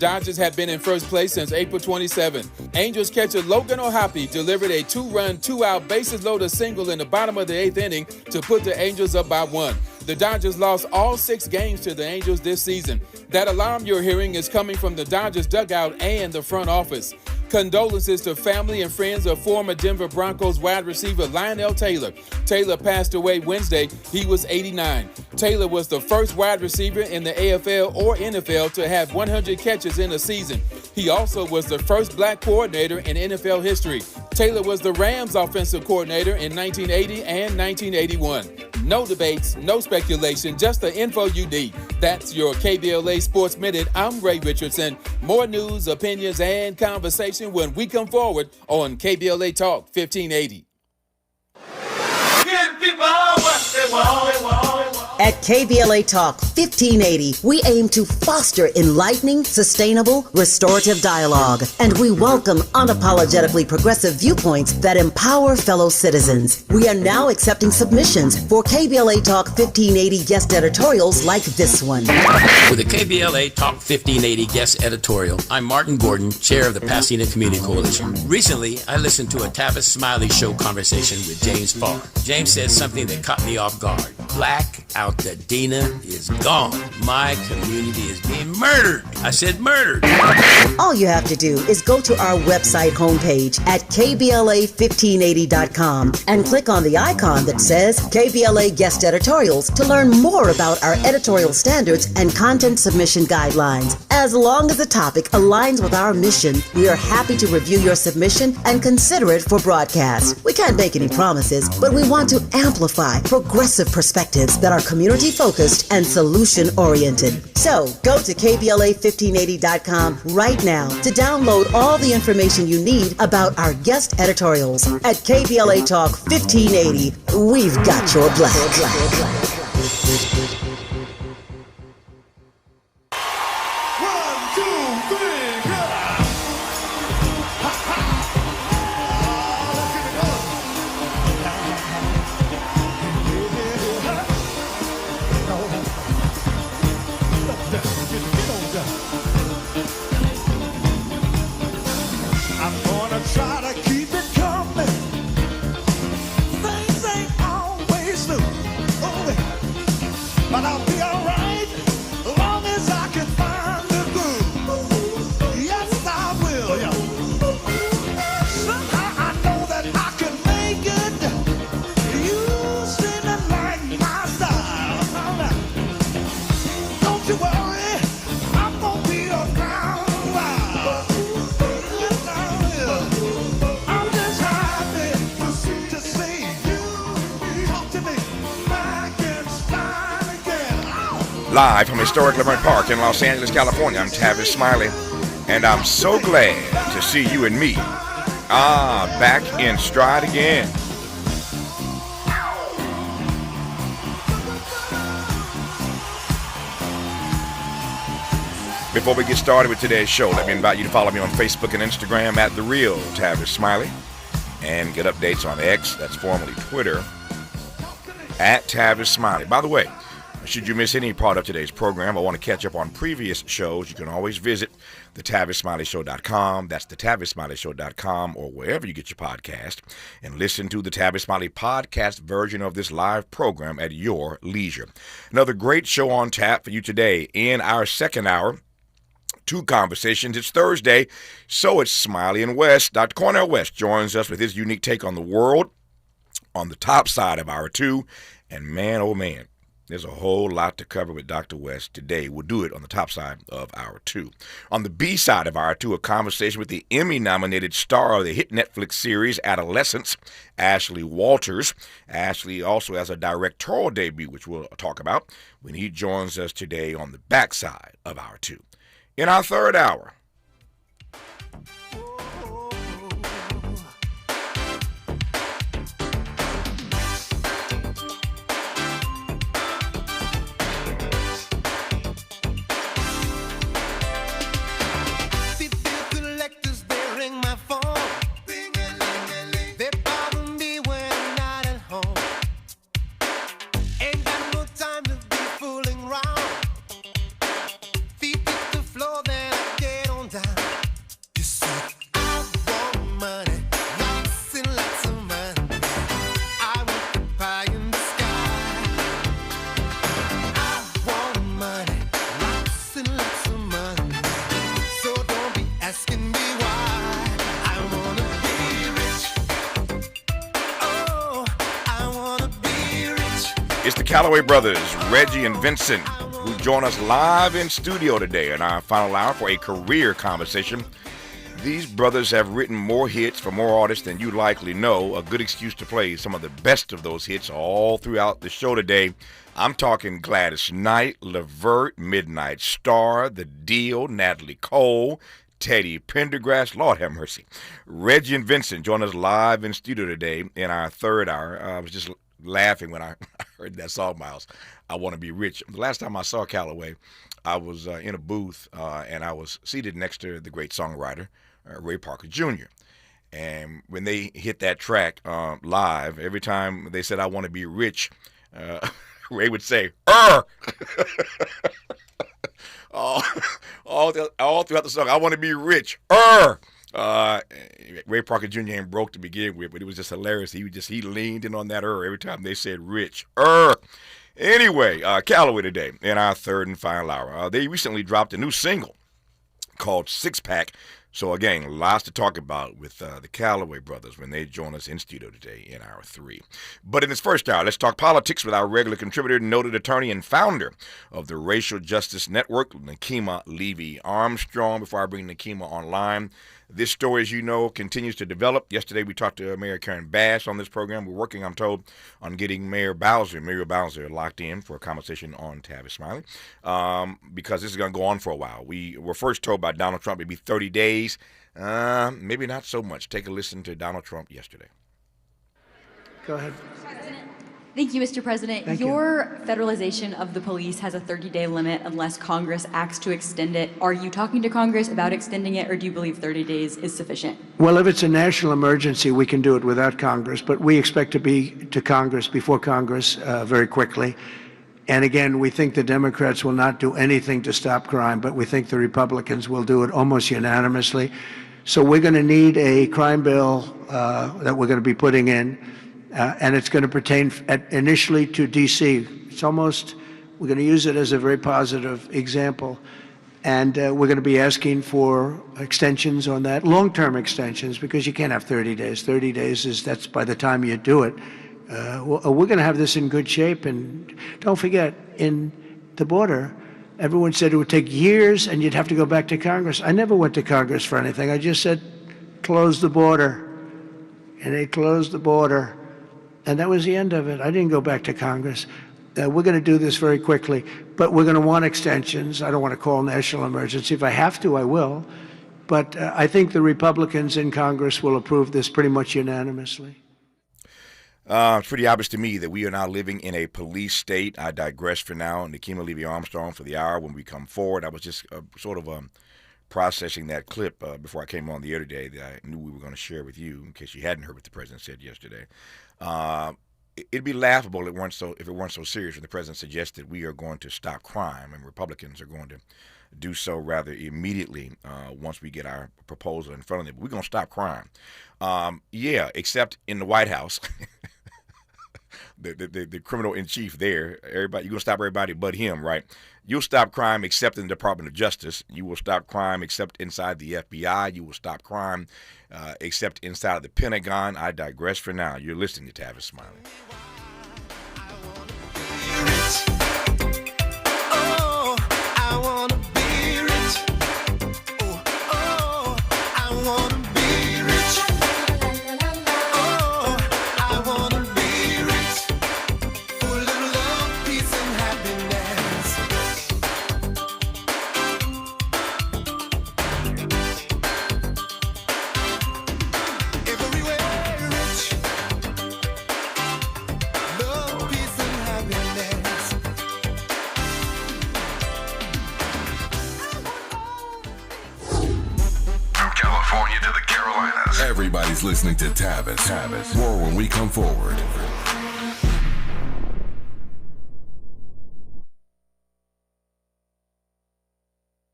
Dodgers have been in first place since April 27. Angels catcher Logan O'Hoppe delivered a two-run, two-out, bases-loaded single in the bottom of the eighth inning to put the Angels up by one. The Dodgers lost all 6 games to the Angels this season. That alarm you're hearing is coming from the Dodgers dugout and the front office. Condolences to family and friends of former Denver Broncos wide receiver Lionel Taylor. Taylor passed away Wednesday. He was 89. Taylor was the first wide receiver in the AFL or NFL to have 100 catches in a season. He also was the first black coordinator in NFL history. Taylor was the Rams offensive coordinator in 1980 and 1981. No debates, no speculation, just the info you need. That's your KBLA Sports Minute. I'm Ray Richardson. More news, opinions, and conversation when we come forward on KBLA Talk 1580. At KBLA Talk 1580, we aim to foster enlightening, sustainable, restorative dialogue, and we welcome unapologetically progressive viewpoints that empower fellow citizens. We are now accepting submissions for KBLA Talk 1580 guest editorials like this one. With the KBLA Talk 1580 guest editorial, I'm Martin Gordon, chair of the Pasadena Community Coalition. Recently, I listened to a Tavis Smiley show conversation with James Farr. James said something that caught me off guard. Black out the Dina is gone. My community is being murdered. I said murdered. All you have to do is go to our website homepage at KBLA1580.com and click on the icon that says KBLA Guest Editorials to learn more about our editorial standards and content submission guidelines. As long as the topic aligns with our mission, we are happy to review your submission and consider it for broadcast. We can't make any promises, but we want to amplify progressive perspectives that are community-focused and solution-oriented. So, go to KBLA1580.com right now to download all the information you need about our guest editorials. At KBLA Talk 1580, we've got your black. Live from historic Laverne Park in Los Angeles, California, I'm Tavis Smiley, and I'm so glad to see you and me, back in stride again. Before we get started with today's show, let me invite you to follow me on Facebook and Instagram at The Real Tavis Smiley, and get updates on X, that's formerly Twitter, at Tavis Smiley. By the way, should you miss any part of today's program or want to catch up on previous shows, you can always visit thetavissmileyshow.com. That's thetavissmileyshow.com, or wherever you get your podcast, and listen to the Tavis Smiley podcast version of this live program at your leisure. Another great show on tap for you today. In our second hour, 2 conversations. It's Thursday, so it's Smiley and West. Dr. Cornell West joins us with his unique take on the world on the top side of hour 2. And man, oh man, there's a whole lot to cover with Dr. West today. We'll do it on the top side of hour 2. On the B side of hour 2, a conversation with the Emmy-nominated star of the hit Netflix series Adolescence, Ashley Walters. Ashley also has a directorial debut, which we'll talk about when he joins us today on the backside of hour 2. In our third hour, Floor, then again. It's the Calloway brothers, Reggie and Vincent, who join us live in studio today in our final hour for a career conversation. These brothers have written more hits for more artists than you likely know. A good excuse to play some of the best of those hits all throughout the show today. I'm talking Gladys Knight, Levert, Midnight Star, The Deal, Natalie Cole, Teddy Pendergrass, Lord have mercy. Reggie and Vincent join us live in studio today in our third hour. I was just laughing when I heard that song, Miles. I Want to Be Rich. The last time I saw Calloway, I was in a booth and I was seated next to the great songwriter, Ray Parker Jr. And when they hit that track live, every time they said, I want to be rich, Ray would say, all throughout the song, I want to be rich, Ray Parker Jr. ain't broke to begin with, but it was just hilarious. He leaned in on that every time they said rich, Anyway, Calloway today in our third and final hour. They recently dropped a new single called Six Pack. So again, lots to talk about with the Calloway brothers when they join us in studio today in hour 3. But in this first hour, let's talk politics with our regular contributor, noted attorney and founder of the Racial Justice Network, Nekima Levy Armstrong. Before I bring Nekima online, this story, as you know, continues to develop. Yesterday, we talked to Mayor Karen Bass on this program. We're working, I'm told, on getting Mayor Bowser locked in for a conversation on Tavis Smiley, because this is going to go on for a while. We were first told by Donald Trump it'd be 30 days. Maybe not so much. Take a listen to Donald Trump yesterday. Go ahead. Thank you, Mr. President. Thank Your federalization of the police has a 30-day limit unless Congress acts to extend it. Are you talking to Congress about extending it, or do you believe 30 days is sufficient? Well, if it's a national emergency, we can do it without Congress, but we expect to be to Congress, before Congress, very quickly. And again, we think the Democrats will not do anything to stop crime, but we think the Republicans will do it almost unanimously. So we're going to need a crime bill that we're going to be putting in. And it's going to pertain initially to D.C. We're going to use it as a very positive example. And we're going to be asking for extensions on that, long-term extensions, because you can't have 30 days. 30 days that's by the time you do it. We're going to have this in good shape. And don't forget, in the border, everyone said it would take years and you'd have to go back to Congress. I never went to Congress for anything. I just said, close the border. And they closed the border. And that was the end of it. I didn't go back to Congress. We're going to do this very quickly, but we're going to want extensions. I don't want to call national emergency. If I have to, I will. But I think the Republicans in Congress will approve this pretty much unanimously. It's pretty obvious to me that we are now living in a police state. I digress for now. Nekima Levy Armstrong for the hour when we come forward. I was just processing that clip before I came on the air today that I knew we were going to share with you, in case you hadn't heard what the president said yesterday. It'd be laughable if it weren't so serious when the president suggested we are going to stop crime, and Republicans are going to do so rather immediately once we get our proposal in front of them. But we're going to stop crime. Except in the White House. The criminal in chief there, everybody, you're going to stop everybody but him, right? You'll stop crime except in the Department of Justice. You will stop crime except inside the FBI. You will stop crime except inside of the Pentagon. I digress for now. You're listening to Tavis Smiley. Everybody's listening to Tavis. More when we come forward.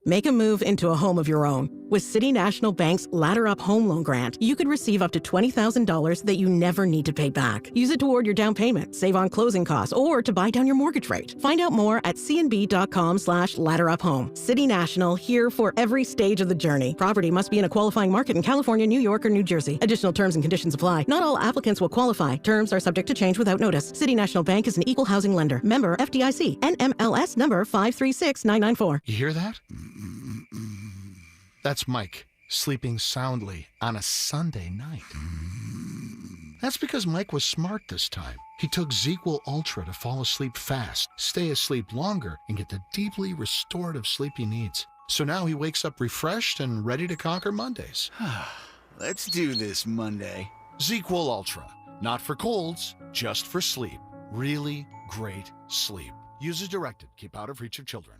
Make a move into a home of your own. With City National Bank's Ladder Up Home Loan Grant, you could receive up to $20,000 that you never need to pay back. Use it toward your down payment, save on closing costs, or to buy down your mortgage rate. Find out more at cnb.com/ladderuphome. City National, here for every stage of the journey. Property must be in a qualifying market in California, New York, or New Jersey. Additional terms and conditions apply. Not all applicants will qualify. Terms are subject to change without notice. City National Bank is an equal housing lender. Member FDIC. NMLS number 536994. You hear that? That's Mike, sleeping soundly on a Sunday night. That's because Mike was smart this time. He took ZzzQuil Ultra to fall asleep fast, stay asleep longer, and get the deeply restorative sleep he needs. So now he wakes up refreshed and ready to conquer Mondays. Let's do this Monday. ZzzQuil Ultra. Not for colds, just for sleep. Really great sleep. Use as directed. Keep out of reach of children.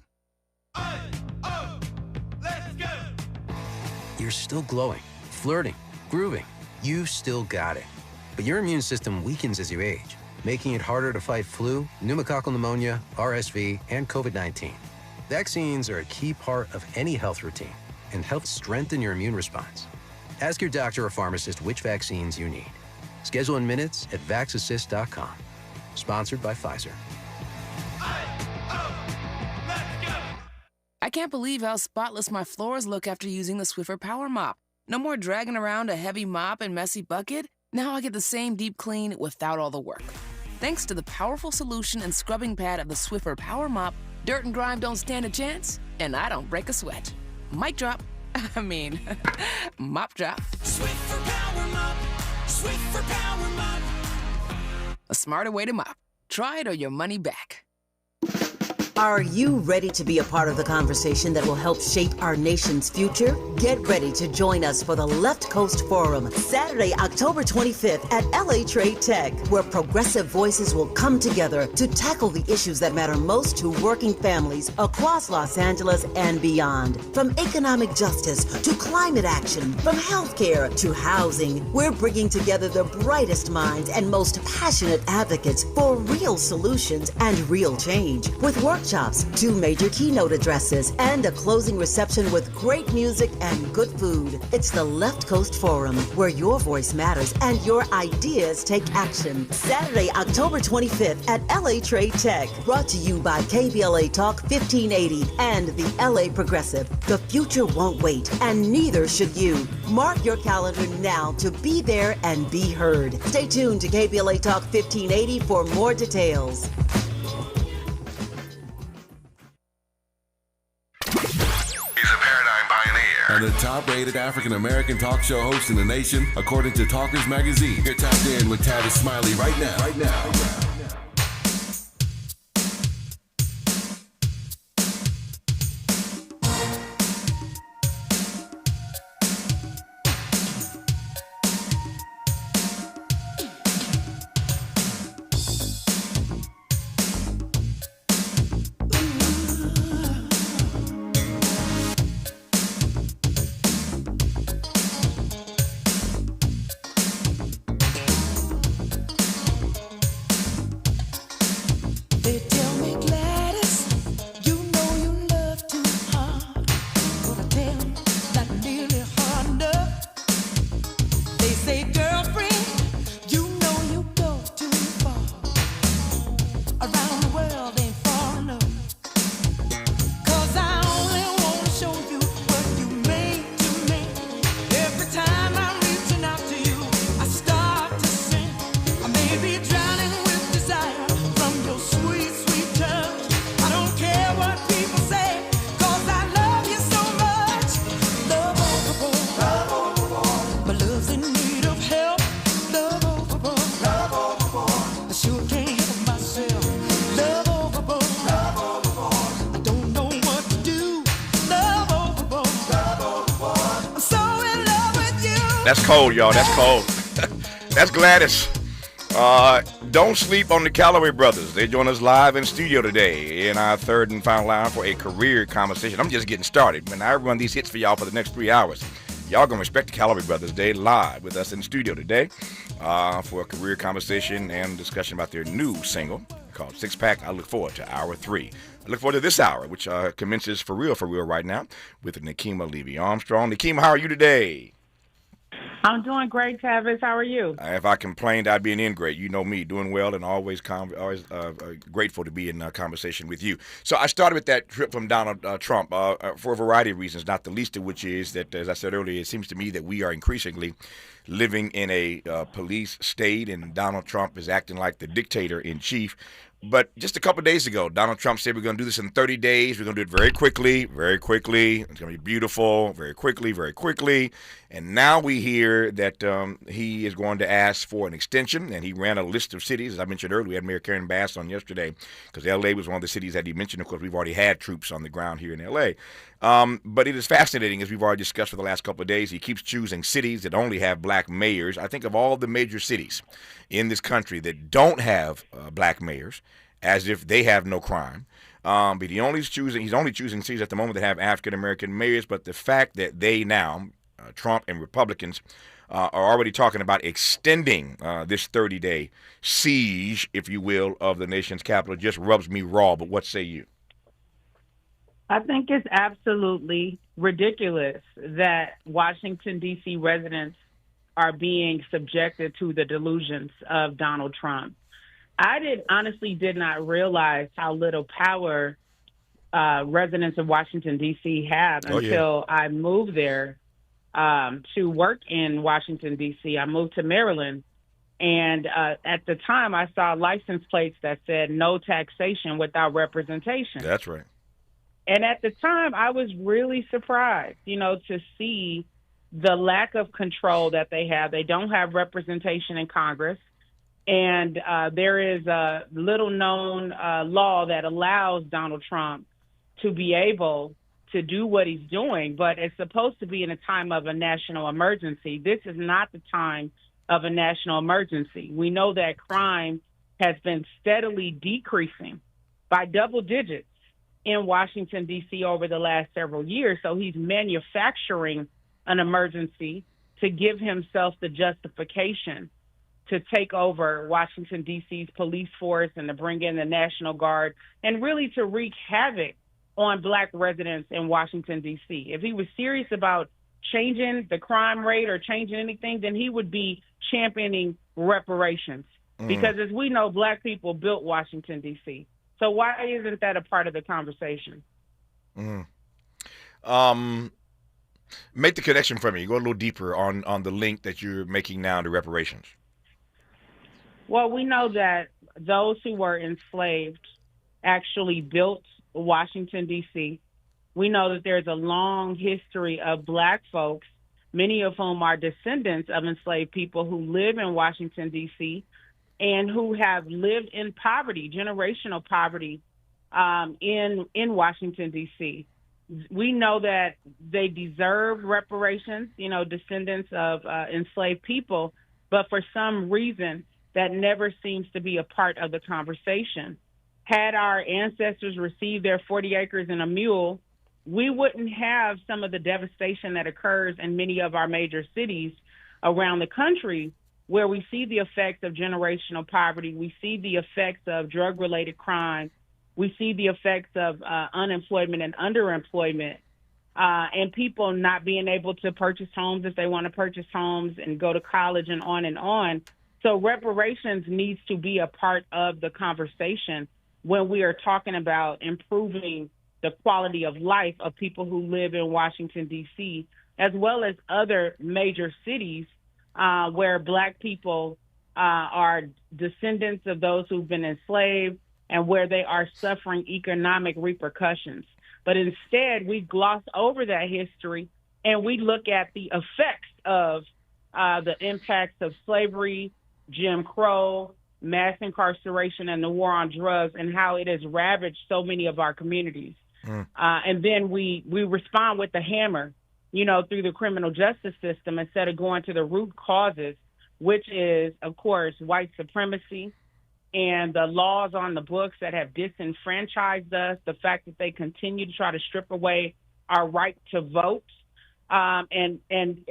Let's go! You're still glowing, flirting, grooving. You still got it. But your immune system weakens as you age, making it harder to fight flu, pneumococcal pneumonia, RSV, and COVID-19. Vaccines are a key part of any health routine and help strengthen your immune response. Ask your doctor or pharmacist which vaccines you need. Schedule in minutes at vaxassist.com. Sponsored by Pfizer. I can't believe how spotless my floors look after using the Swiffer Power Mop. No more dragging around a heavy mop and messy bucket. Now I get the same deep clean without all the work. Thanks to the powerful solution and scrubbing pad of the Swiffer Power Mop, dirt and grime don't stand a chance, and I don't break a sweat. Mic drop. Mop drop. Swiffer Power Mop. Swiffer Power Mop. A smarter way to mop. Try it or your money back. Are you ready to be a part of the conversation that will help shape our nation's future? Get ready to join us for the Left Coast Forum, Saturday, October 25th at LA Trade Tech, where progressive voices will come together to tackle the issues that matter most to working families across Los Angeles and beyond. From economic justice to climate action, from healthcare to housing, we're bringing together the brightest minds and most passionate advocates for real solutions and real change. With workshops, 2 major keynote addresses, and a closing reception with great music and good food. It's the Left Coast Forum, where your voice matters and your ideas take action. Saturday, October 25th at LA Trade Tech. Brought to you by KBLA Talk 1580 and the LA Progressive. The future won't wait, and neither should you. Mark your calendar now to be there and be heard. Stay tuned to KBLA Talk 1580 for more details. And the top-rated African-American talk show host in the nation, according to Talkers Magazine. You're tapped in with Tavis Smiley right now. That's cold, y'all. That's cold. That's Gladys. Don't sleep on the Calloway brothers. They join us live in studio today in our third and final hour for a career conversation. I'm just getting started. When I run these hits for y'all for the next 3 hours, y'all gonna respect the Calloway brothers. They live with us in the studio today for a career conversation and discussion about their new single called Six Pack. I look forward to hour 3 I look forward to this hour, which commences for real right now with Nekima Levy Armstrong. Nekima, how are you today? I'm doing great, Tavis. How are you? If I complained, I'd be an ingrate. You know me, doing well and always grateful to be in conversation with you. So I started with that trip from Donald Trump for a variety of reasons, not the least of which is that, as I said earlier, it seems to me that we are increasingly living in a police state, and Donald Trump is acting like the dictator in chief. But just a couple of days ago, Donald Trump said we're going to do this in 30 days. We're going to do it very quickly. It's going to be beautiful, very quickly. And now we hear that he is going to ask for an extension, and he ran a list of cities. As I mentioned earlier, we had Mayor Karen Bass on yesterday because L.A. was one of the cities that he mentioned. Of course, we've already had troops on the ground here in L.A. But it is fascinating, as we've already discussed for the last couple of days. He keeps choosing cities that only have black mayors. I think of all the major cities in this country that don't have black mayors, as if they have no crime. But he's only choosing cities at the moment that have African-American mayors. But the fact that they now, Trump and Republicans, are already talking about extending this 30-day siege, if you will, of the nation's capital just rubs me raw. But what say you? I think it's absolutely ridiculous that Washington, D.C. residents are being subjected to the delusions of Donald Trump. I honestly did not realize how little power residents of Washington, D.C. have until I moved there to work in Washington, D.C. I moved to Maryland. And at the time, I saw license plates that said no taxation without representation. That's right. And at the time, I was really surprised, to see the lack of control that they have. They don't have representation in Congress. And there is a little-known law that allows Donald Trump to be able to do what he's doing, but it's supposed to be in a time of a national emergency. This is not the time of a national emergency. We know that crime has been steadily decreasing by double digits in Washington, D.C. over the last several years. So he's manufacturing an emergency to give himself the justification to take over Washington, D.C.'s police force and to bring in the National Guard and really to wreak havoc on black residents in Washington, D.C. If he was serious about changing the crime rate or changing anything, then he would be championing reparations. Because as we know, black people built Washington, D.C. So why isn't that a part of the conversation? Make the connection for me. Go a little deeper on the link that you're making now to reparations. Well, we know that those who were enslaved actually built Washington, D.C. We know that there's a long history of black folks, many of whom are descendants of enslaved people who live in Washington, D.C., and who have lived in poverty, generational poverty, in Washington, D.C. We know that they deserve reparations, descendants of enslaved people, but for some reason, that never seems to be a part of the conversation. Had our ancestors received their 40 acres and a mule, we wouldn't have some of the devastation that occurs in many of our major cities around the country, where we see the effects of generational poverty, we see the effects of drug-related crime, we see the effects of unemployment and underemployment, and people not being able to purchase homes if they want to purchase homes and go to college and on and on. So reparations needs to be a part of the conversation when we are talking about improving the quality of life of people who live in Washington, D.C., as well as other major cities where black people are descendants of those who've been enslaved and where they are suffering economic repercussions. But instead, we gloss over that history and we look at the effects of the impacts of slavery, Jim Crow, mass incarceration, and the war on drugs, and how it has ravaged so many of our communities. And then we respond with the hammer, through the criminal justice system instead of going to the root causes, which is, of course, white supremacy and the laws on the books that have disenfranchised us, the fact that they continue to try to strip away our right to vote, and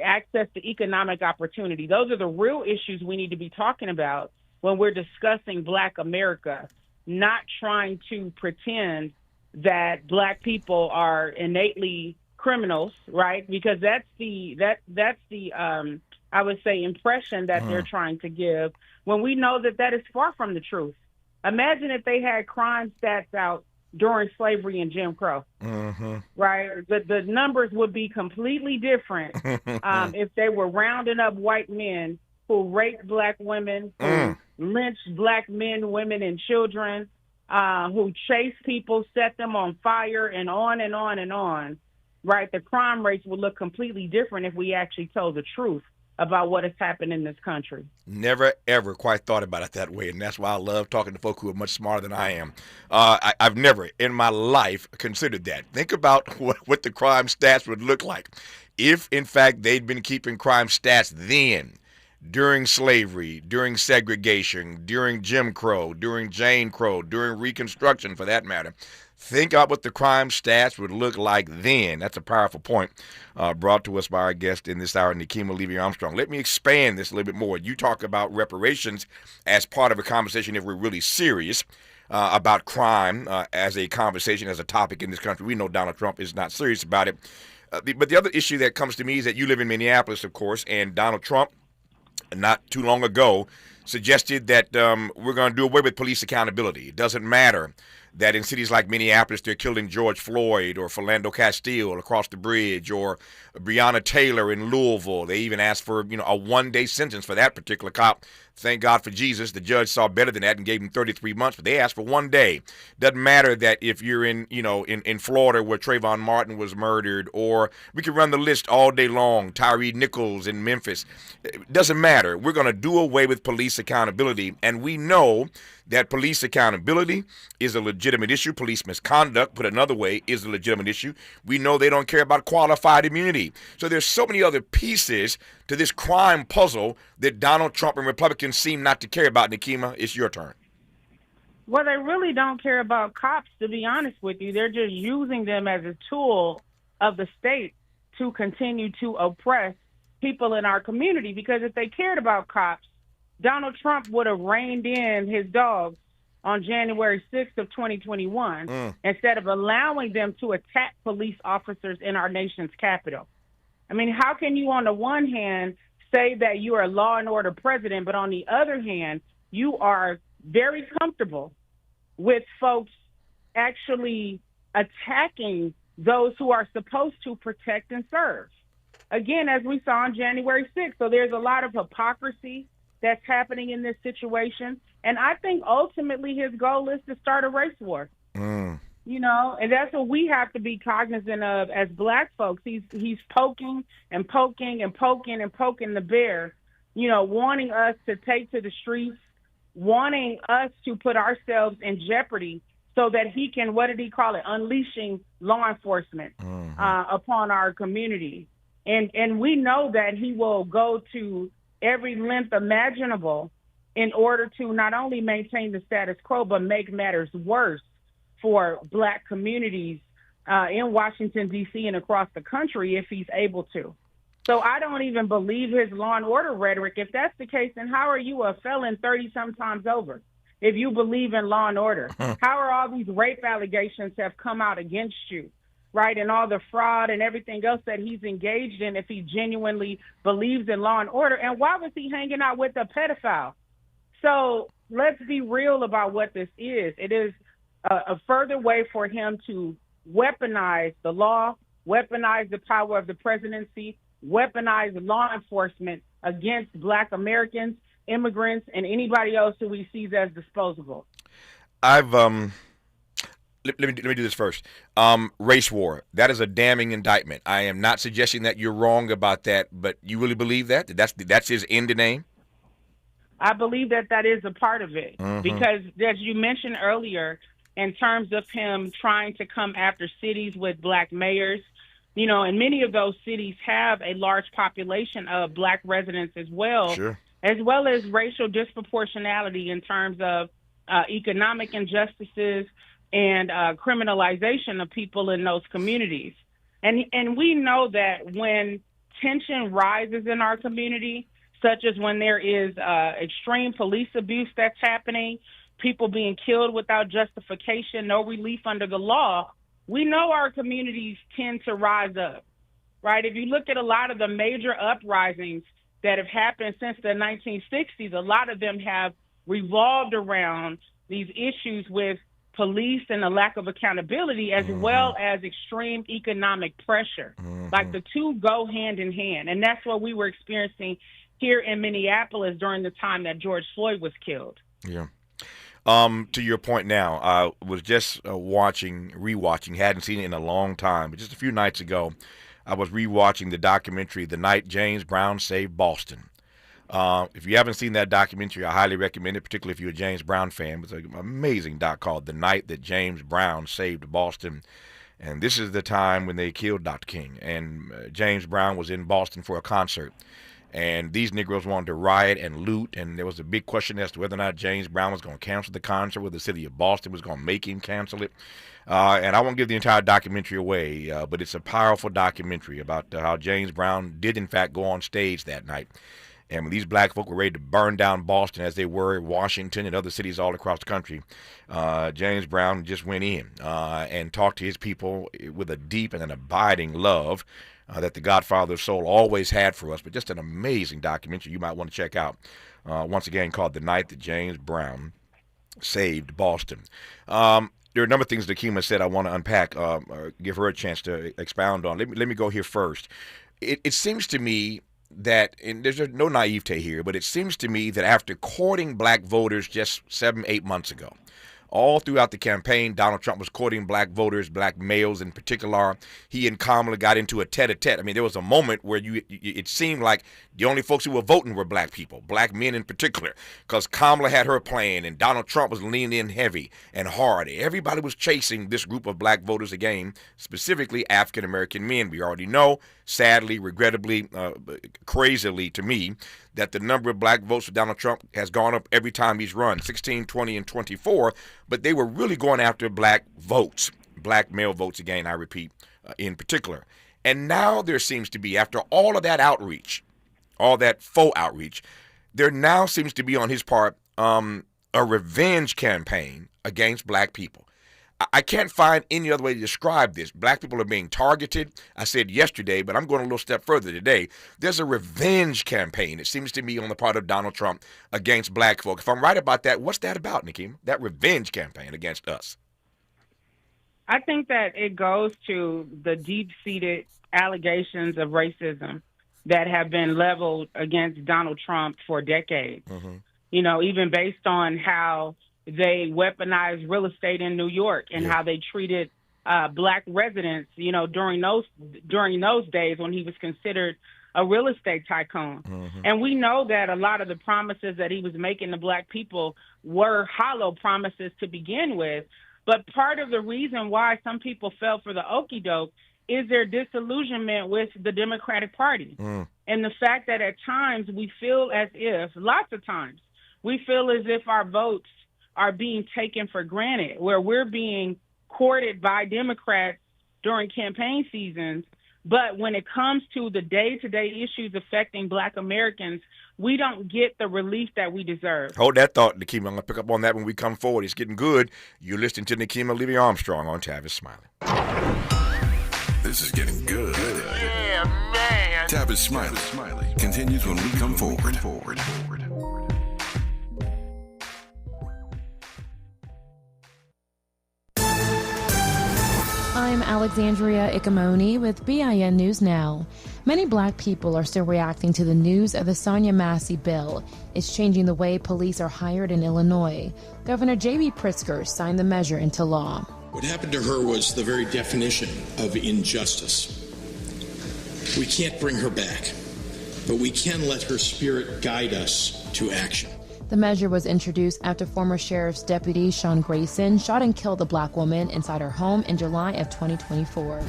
access to economic opportunity. Those are the real issues we need to be talking about when we're discussing Black America, not trying to pretend that black people are innately criminals, right? Because that's the I would say impression that they're trying to give, when we know that that is far from the truth. Imagine if they had crime stats out during slavery and Jim Crow, right? The numbers would be completely different if they were rounding up white men who raped black women, who lynched black men, women, and children, who chased people, set them on fire, and on and on and on, right? The crime rates would look completely different if we actually told the truth about what has happened in this country. Never, ever quite thought about it that way, and that's why I love talking to folk who are much smarter than I am. I've never in my life considered that. Think about what the crime stats would look like if, in fact, they'd been keeping crime stats then, during slavery, during segregation, during Jim Crow, during Jane Crow, during Reconstruction, for that matter. Think about what the crime stats would look like then. That's a powerful point brought to us by our guest in this hour, Nekima Levy Armstrong. Let me expand this a little bit more. You talk about reparations as part of a conversation if we're really serious about crime as a conversation, as a topic in this country. We know Donald Trump is not serious about it. But the other issue that comes to me is that you live in Minneapolis, of course, and Donald Trump, not too long ago, suggested that we're going to do away with police accountability. It doesn't matter that in cities like Minneapolis they're killing George Floyd or Philando Castile across the bridge, or Breonna Taylor in Louisville. They even asked for a one-day sentence for that particular cop. Thank God for Jesus. The judge saw better than that and gave him 33 months, but they asked for 1 day. Doesn't matter that if you're in Florida where Trayvon Martin was murdered, or we could run the list all day long, Tyree Nichols in Memphis. It doesn't matter. We're going to do away with police accountability, and we know that police accountability is a legitimate issue. Police misconduct, put another way, is a legitimate issue. We know they don't care about qualified immunity. So there's so many other pieces to this crime puzzle that Donald Trump and Republicans seem not to care about. Nekima, it's your turn. Well, they really don't care about cops, to be honest with you. They're just using them as a tool of the state to continue to oppress people in our community. Because if they cared about cops, Donald Trump would have reined in his dogs on January 6th of 2021 instead of allowing them to attack police officers in our nation's capital. I mean, how can you on the one hand say that you are a law and order president, but on the other hand, you are very comfortable with folks actually attacking those who are supposed to protect and serve? Again, as we saw on January 6th. So there's a lot of hypocrisy that's happening in this situation. And I think ultimately his goal is to start a race war. And that's what we have to be cognizant of as black folks. He's poking and poking and poking and poking the bear, wanting us to take to the streets, wanting us to put ourselves in jeopardy so that he can, what did he call it, unleashing law enforcement upon our community. And we know that he will go to every length imaginable in order to not only maintain the status quo, but make matters worse for black communities in Washington, D.C. and across the country if he's able to. So I don't even believe his law and order rhetoric. If that's the case, then how are you a felon 30-some times over if you believe in law and order? How are all these rape allegations have come out against you, right, and all the fraud and everything else that he's engaged in if he genuinely believes in law and order? And why was he hanging out with a pedophile? So let's be real about what this is. It is a further way for him to weaponize the law, weaponize the power of the presidency, weaponize law enforcement against black Americans, immigrants, and anybody else who he sees as disposable. Let me do this first. Race war. That is a damning indictment. I am not suggesting that you're wrong about that, but you really believe that? That's his end in name? I believe that is a part of it. Because as you mentioned earlier, in terms of him trying to come after cities with black mayors, and many of those cities have a large population of black residents as well, as well as racial disproportionality in terms of economic injustices and criminalization of people in those communities. And we know that when tension rises in our community, such as when there is extreme police abuse that's happening, people being killed without justification, no relief under the law, we know our communities tend to rise up, right? If you look at a lot of the major uprisings that have happened since the 1960s, a lot of them have revolved around these issues with police and a lack of accountability, as well as extreme economic pressure. Like the two go hand in hand. And that's what we were experiencing here in Minneapolis during the time that George Floyd was killed. Yeah. To your point now, I was just rewatching, hadn't seen it in a long time, but just a few nights ago, I was rewatching the documentary, The Night James Brown Saved Boston. If you haven't seen that documentary, I highly recommend it, particularly if you're a James Brown fan. It's an amazing doc called The Night That James Brown Saved Boston. And this is the time when they killed Dr. King. And James Brown was in Boston for a concert. And these Negroes wanted to riot and loot. And there was a big question as to whether or not James Brown was going to cancel the concert, whether the city of Boston was going to make him cancel it. And I won't give the entire documentary away, but it's a powerful documentary about how James Brown did, in fact, go on stage that night. And when these black folk were ready to burn down Boston, as they were in Washington and other cities all across the country, James Brown just went in and talked to his people with a deep and an abiding love that the Godfather of Soul always had for us. But just an amazing documentary you might want to check out, once again, called The Night That James Brown Saved Boston. There are a number of things Nekima said I want to unpack, or give her a chance to expound on. Let me go here first. It seems to me that, and there's no naivete here, but it seems to me that after courting black voters just 7-8 months ago, all throughout the campaign, Donald Trump was courting black voters, black males in particular. He and Kamala got into a tete-a-tete. I mean, there was a moment where it seemed like the only folks who were voting were black people, black men in particular, because Kamala had her plan and Donald Trump was leaning in heavy and hard. Everybody was chasing this group of black voters again, specifically African-American men. We already know, sadly, regrettably, crazily to me, that the number of black votes for Donald Trump has gone up every time he's run, 16, 20, and 24, but they were really going after black votes, black male votes again, I repeat, in particular. And now there seems to be, after all of that outreach, all that faux outreach, there now seems to be on his part a revenge campaign against black people. I can't find any other way to describe this. Black people are being targeted. I said yesterday, but I'm going a little step further today. There's a revenge campaign, it seems to me, on the part of Donald Trump against black folk. If I'm right about that, what's that about, Nekima? That revenge campaign against us? I think that it goes to the deep-seated allegations of racism that have been leveled against Donald Trump for decades. You know, even based on how they weaponized real estate in New York and how they treated black residents, you know, during those days when he was considered a real estate tycoon. And we know that a lot of the promises that he was making to black people were hollow promises to begin with. But part of the reason why some people fell for the okie doke is their disillusionment with the Democratic Party. And the fact that at times we feel as if, lots of times, we feel as if our votes are being taken for granted, where we're being courted by Democrats during campaign seasons. But when it comes to the day-to-day issues affecting black Americans, we don't get the relief that we deserve. Hold that thought, Nekima. I'm going to pick up on that when we come forward. It's getting good. You're listening to Nekima Levy Armstrong on Tavis Smiley. This is getting good. Yeah, man. Tavis Smiley continues when we come forward. I'm Alexandria Ikamoni with BIN News Now. Many black people are still reacting to the news of the Sonia Massey bill. It's changing the way police are hired in Illinois. Governor J.B. Pritzker signed the measure into law. What happened to her was the very definition of injustice. We can't bring her back, but we can let her spirit guide us to action. The measure was introduced after former Sheriff's Deputy Sean Grayson shot and killed a black woman inside her home in July of 2024.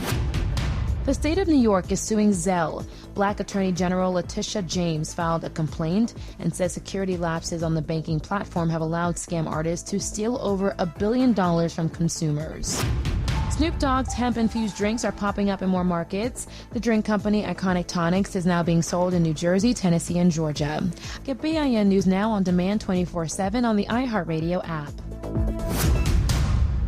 The state of New York is suing Zelle. Black Attorney General Letitia James filed a complaint and says security lapses on the banking platform have allowed scam artists to steal over $1 billion from consumers. Snoop Dogg's hemp-infused drinks are popping up in more markets. The drink company Iconic Tonics is now being sold in New Jersey, Tennessee, and Georgia. Get BIN News Now on demand 24/7 on the iHeartRadio app.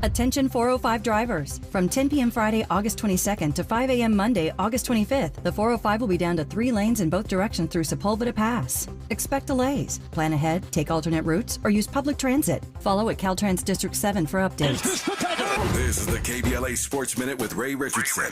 Attention 405 drivers. From 10 p.m. Friday, August 22nd to 5 a.m. Monday, August 25th, the 405 will be down to 3 lanes in both directions through Sepulveda Pass. Expect delays. Plan ahead, take alternate routes, or use public transit. Follow at Caltrans District 7 for updates. This is the KBLA Sports Minute with Ray Richardson.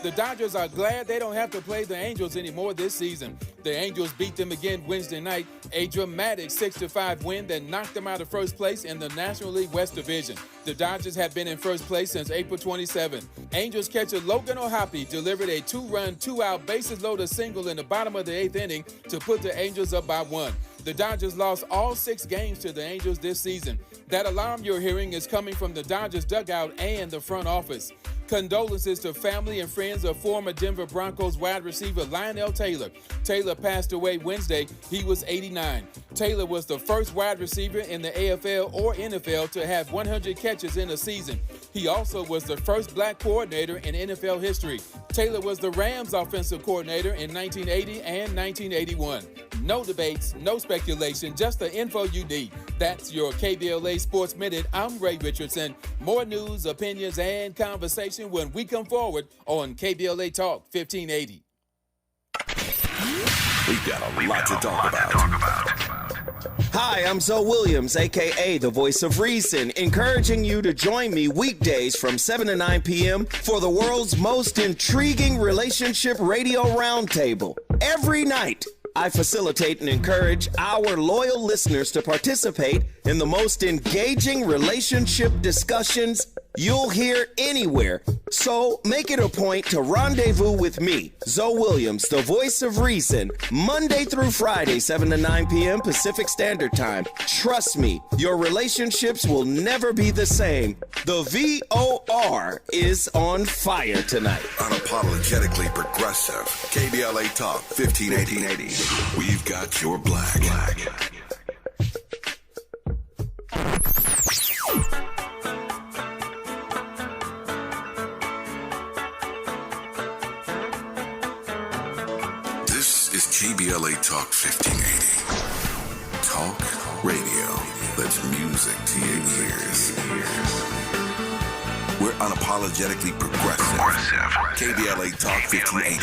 The Dodgers are glad they don't have to play the Angels anymore this season. The Angels beat them again Wednesday night, a dramatic 6-5 win that knocked them out of first place in the National League West Division. The Dodgers have been in first place since April 27. Angels catcher Logan O'Hoppe delivered a 2-run, 2-out bases-loaded single in the bottom of the 8th inning to put the Angels up by 1. The Dodgers lost all 6 games to the Angels this season. That alarm you're hearing is coming from the Dodgers dugout and the front office. Condolences to family and friends of former Denver Broncos wide receiver Lionel Taylor. Taylor passed away Wednesday. He was 89. Taylor was the first wide receiver in the AFL or NFL to have 100 catches in a season. He also was the first black coordinator in NFL history. Taylor was the Rams offensive coordinator in 1980 and 1981. No debates, no speculation, just the info you need. That's your KBLA Sports Minute. I'm Ray Richardson. More news, opinions, and conversation when we come forward on KBLA Talk 1580. We've got a lot to talk about. Hi, I'm Zoe Williams, a.k.a. the Voice of Reason, encouraging you to join me weekdays from 7 to 9 p.m. for the world's most intriguing relationship radio roundtable. Every night, I facilitate and encourage our loyal listeners to participate in the most engaging relationship discussions you'll hear anywhere. So make it a point to rendezvous with me, Zoe Williams, the Voice of Reason, Monday through Friday, 7 to 9 p.m. Pacific Standard Time. Trust me, your relationships will never be the same. The VOR is on fire tonight. Unapologetically progressive. KBLA Talk 1580. We've got your black. This is KBLA Talk 1580. Talk radio that's music to your ears. We're unapologetically progressive. KBLA Talk 1580.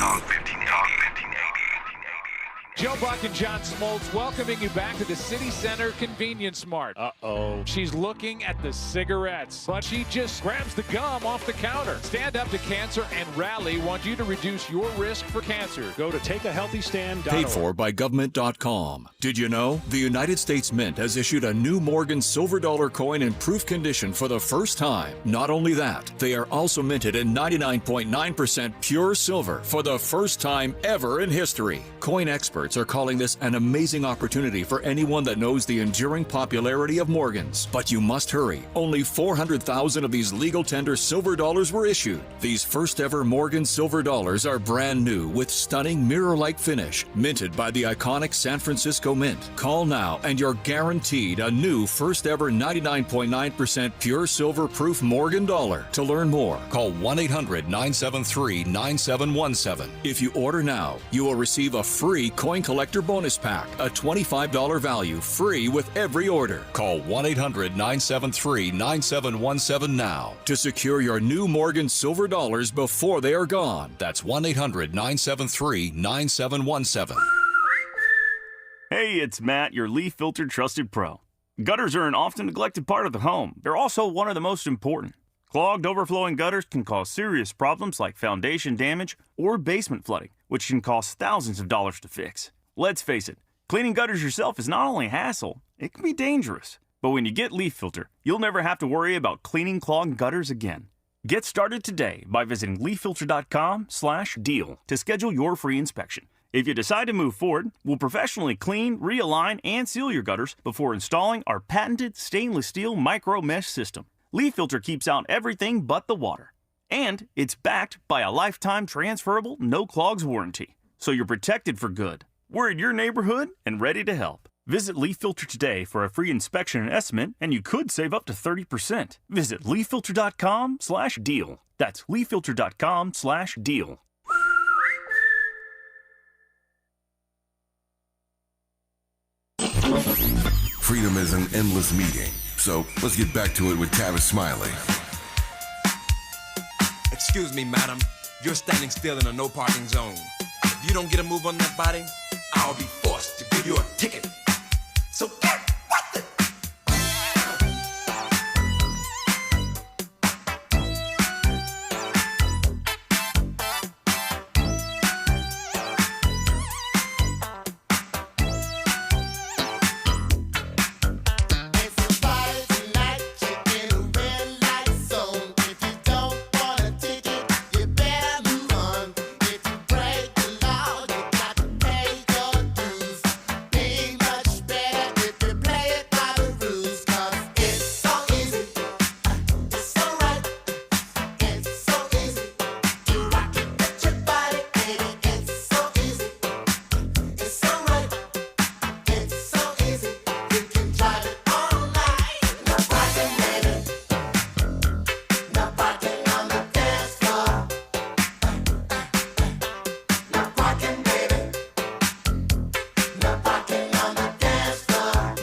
Joe Buck and John Smoltz welcoming you back to the City Center Convenience Mart. Uh-oh. She's looking at the cigarettes, but she just grabs the gum off the counter. Stand Up to Cancer and Rally want you to reduce your risk for cancer. Go to takeahealthystand.org. Paid for by government.com. Did you know the United States Mint has issued a new Morgan silver dollar coin in proof condition for the first time? Not only that, they are also minted in 99.9% pure silver for the first time ever in history. Coin experts are calling this an amazing opportunity for anyone that knows the enduring popularity of Morgans. But you must hurry. Only 400,000 of these legal tender silver dollars were issued. These first ever Morgan silver dollars are brand new with stunning mirror-like finish, minted by the iconic San Francisco Mint. Call now and you're guaranteed a new first ever 99.9% pure silver proof Morgan dollar. To learn more, call 1-800-973-9717. If you order now, you will receive a free coin collector bonus pack, a $25 value, free with every order. Call 1-800-973-9717 now to secure your new Morgan silver dollars before they are gone. That's 1-800-973-9717. Hey, it's Matt, your leaf filter trusted pro. Gutters are an often neglected part of the home. They're also one of the most important. Clogged, overflowing gutters can cause serious problems like foundation damage or basement flooding, which can cost thousands of dollars to fix. Let's face it, cleaning gutters yourself is not only a hassle, it can be dangerous. But when you get Leaf Filter, you'll never have to worry about cleaning clogged gutters again. Get started today by visiting leaffilter.com/deal to schedule your free inspection. If you decide to move forward, we'll professionally clean, realign, and seal your gutters before installing our patented stainless steel micro mesh system. Leaf Filter keeps out everything but the water. And it's backed by a lifetime transferable no clogs warranty. So you're protected for good. We're in your neighborhood and ready to help. Visit Leaf Filter today for a free inspection and estimate, and you could save up to 30%. Visit leaffilter.com/deal. That's leaffilter.com/deal. Freedom is an endless meeting. So let's get back to it with Tavis Smiley. Excuse me, madam. You're standing still in a no parking zone. If you don't get a move on that body, I'll be forced to give you a ticket. So get with it.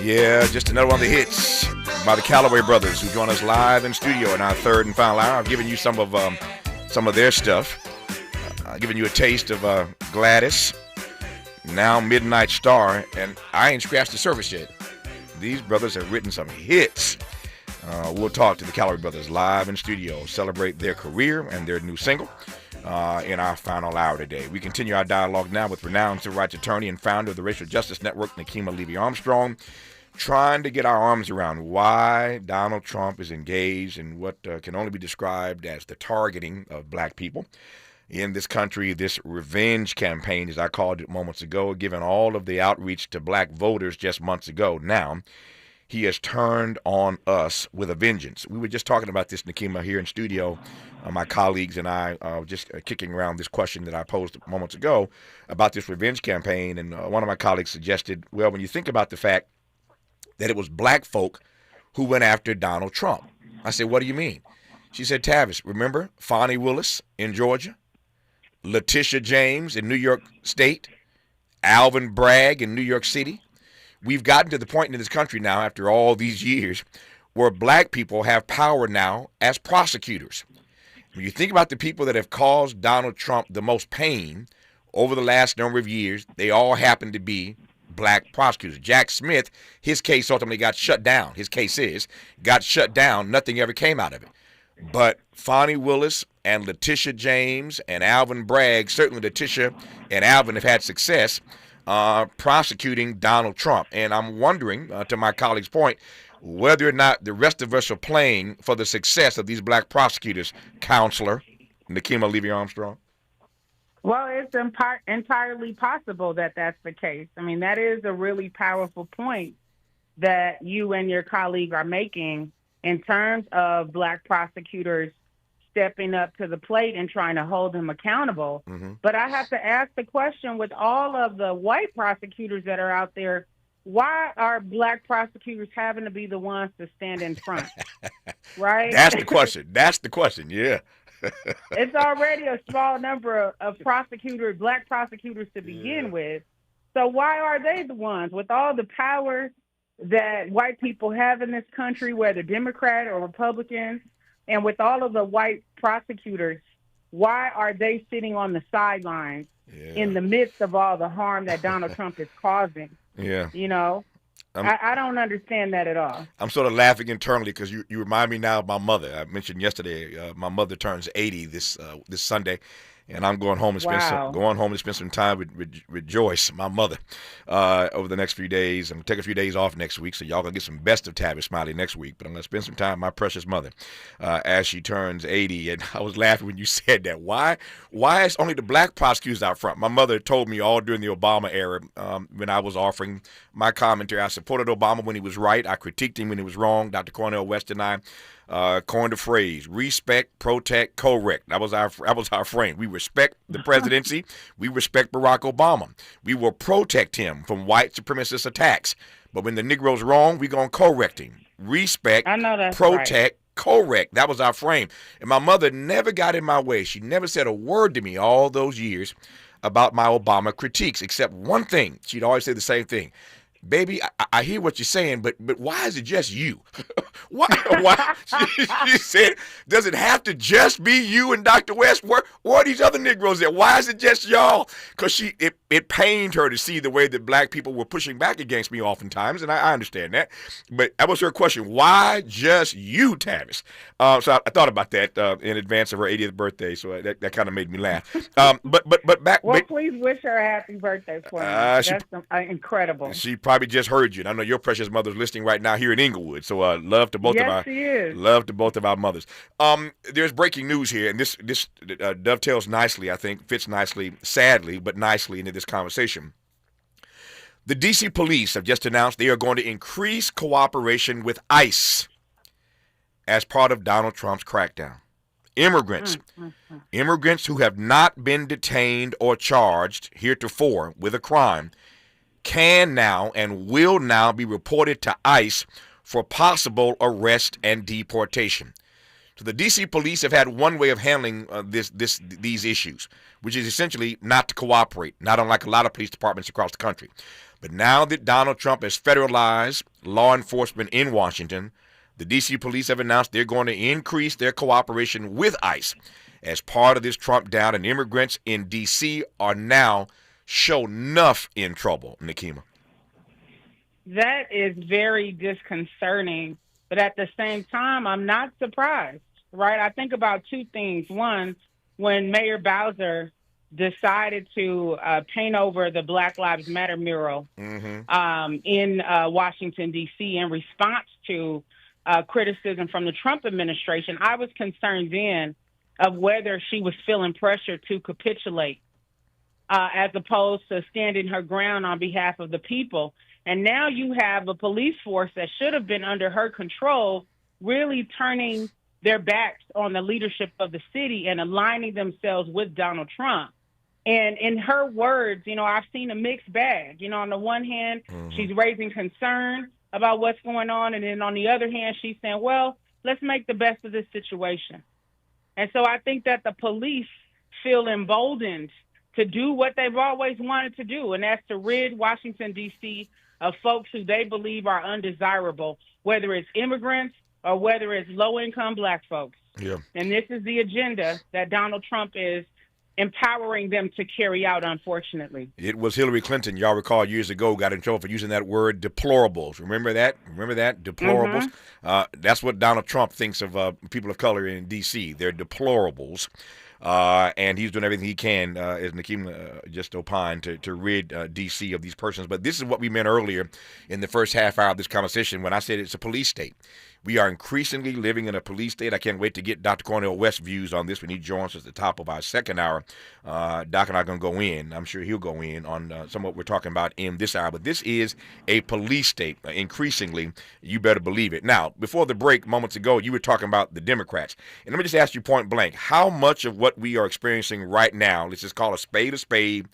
Yeah, just another one of the hits by the Calloway brothers, who join us live in studio in our third and final hour. I've given you some of their stuff. I've given you a taste of Gladys, now Midnight Star, and I ain't scratched the surface yet. These brothers have written some hits. We'll talk to the Calloway brothers live in studio, celebrate their career and their new single in our final hour today. We continue our dialogue now with renowned civil rights attorney and founder of the Racial Justice Network, Nekima Levy Armstrong, trying to get our arms around why Donald Trump is engaged in what can only be described as the targeting of black people in this country, this revenge campaign, as I called it moments ago, given all of the outreach to black voters just months ago. Now, he has turned on us with a vengeance. We were just talking about this, Nekima, here in studio. My colleagues and I just kicking around this question that I posed moments ago about this revenge campaign. And one of my colleagues suggested, well, when you think about the fact that it was black folk who went after Donald Trump. I said, what do you mean? She said, Tavis, remember Fonnie Willis in Georgia? Letitia James in New York State? Alvin Bragg in New York City? We've gotten to the point in this country now, after all these years, where black people have power now as prosecutors. When you think about the people that have caused Donald Trump the most pain over the last number of years, they all happen to be black prosecutors. Jack Smith, his case ultimately got shut down. His case got shut down. Nothing ever came out of it. But Fonnie Willis and Letitia James and Alvin Bragg, certainly Letitia and Alvin have had success prosecuting Donald Trump. And I'm wondering, to my colleague's point, whether or not the rest of us are playing for the success of these black prosecutors. Counselor Nekima Levy Armstrong. Well, it's entirely possible that that's the case. I mean, that is a really powerful point that you and your colleague are making in terms of black prosecutors stepping up to the plate and trying to hold him accountable. Mm-hmm. But I have to ask the question, with all of the white prosecutors that are out there, why are black prosecutors having to be the ones to stand in front? Right? That's the question. That's the question, yeah. It's already a small number of prosecutors, black prosecutors to begin with. So why are they the ones with all the power that white people have in this country, whether Democrat or Republicans, and with all of the white prosecutors, why are they sitting on the sidelines in the midst of all the harm that Donald Trump is causing? Yeah. You know? I don't understand that at all. I'm sort of laughing internally because you remind me now of my mother. I mentioned yesterday my mother turns 80 this Sunday, and I'm going home and spend some time with Joyce, my mother, over the next few days. I'm gonna take a few days off next week, so y'all gonna get some best of Tavis Smiley next week. But I'm gonna spend some time with my precious mother as she turns 80. And I was laughing when you said that. Why is only the black prosecutors out front? My mother told me all during the Obama era, when I was offering my commentary, I supported Obama when he was right. I critiqued him when he was wrong. Dr. Cornel West and I coined the phrase respect, protect, correct. That was our frame. We respect the presidency. We respect Barack Obama. We will protect him from white supremacist attacks. But when the Negro's wrong, we're going to correct him. Respect, protect, right. Correct. That was our frame. And my mother never got in my way. She never said a word to me all those years about my Obama critiques, except one thing. She'd always say the same thing. Baby, I hear what you're saying, but why is it just you? Why? She said, does it have to just be you and Dr. West? Where are these other Negroes there? Why is it just y'all? Because it pained her to see the way that black people were pushing back against me oftentimes, and I understand that. But that was her question. Why just you, Tavis? So I thought about that in advance of her 80th birthday, so that kind of made me laugh. But back. Well, please wish her a happy birthday for me. That's incredible. She probably just heard you. And I know your precious mother's listening right now here in Inglewood. So love to both of our mothers. There's breaking news here, and this dovetails nicely, I think, fits nicely, sadly, but nicely into this conversation. The D.C. police have just announced they are going to increase cooperation with ICE as part of Donald Trump's crackdown. Immigrants who have not been detained or charged heretofore with a crime can now and will now be reported to ICE for possible arrest and deportation. So the D.C. police have had one way of handling these issues, which is essentially not to cooperate, not unlike a lot of police departments across the country. But now that Donald Trump has federalized law enforcement in Washington, the D.C. police have announced they're going to increase their cooperation with ICE as part of this Trump down, and immigrants in D.C. are now show enough in trouble, Nekima. That is very disconcerting, but at the same time, I'm not surprised, right? I think about two things. One, when Mayor Bowser decided to paint over the Black Lives Matter mural in Washington, D.C. in response to criticism from the Trump administration, I was concerned then of whether she was feeling pressure to capitulate as opposed to standing her ground on behalf of the people. And now you have a police force that should have been under her control really turning their backs on the leadership of the city and aligning themselves with Donald Trump. And in her words, I've seen a mixed bag. On the one hand, she's raising concern about what's going on. And then on the other hand, she's saying, well, let's make the best of this situation. And so I think that the police feel emboldened to do what they've always wanted to do, and that's to rid Washington, D.C. of folks who they believe are undesirable, whether it's immigrants or whether it's low-income black folks. Yeah. And this is the agenda that Donald Trump is empowering them to carry out, unfortunately. It was Hillary Clinton, y'all recall, years ago, got in trouble for using that word deplorables. Remember that? Deplorables? That's what Donald Trump thinks of people of color in D.C. They're deplorables. And he's doing everything he can, as Nekima just opined, to rid D.C. of these persons. But this is what we meant earlier in the first half hour of this conversation when I said it's a police state. We are increasingly living in a police state. I can't wait to get Dr. Cornel West's views on this when he joins us at the top of our second hour. Doc and I are going to go in. I'm sure he'll go in on some of what we're talking about in this hour. But this is a police state. Increasingly, you better believe it. Now, before the break, moments ago, you were talking about the Democrats. And let me just ask you point blank, how much of what we are experiencing right now, let's just call a spade,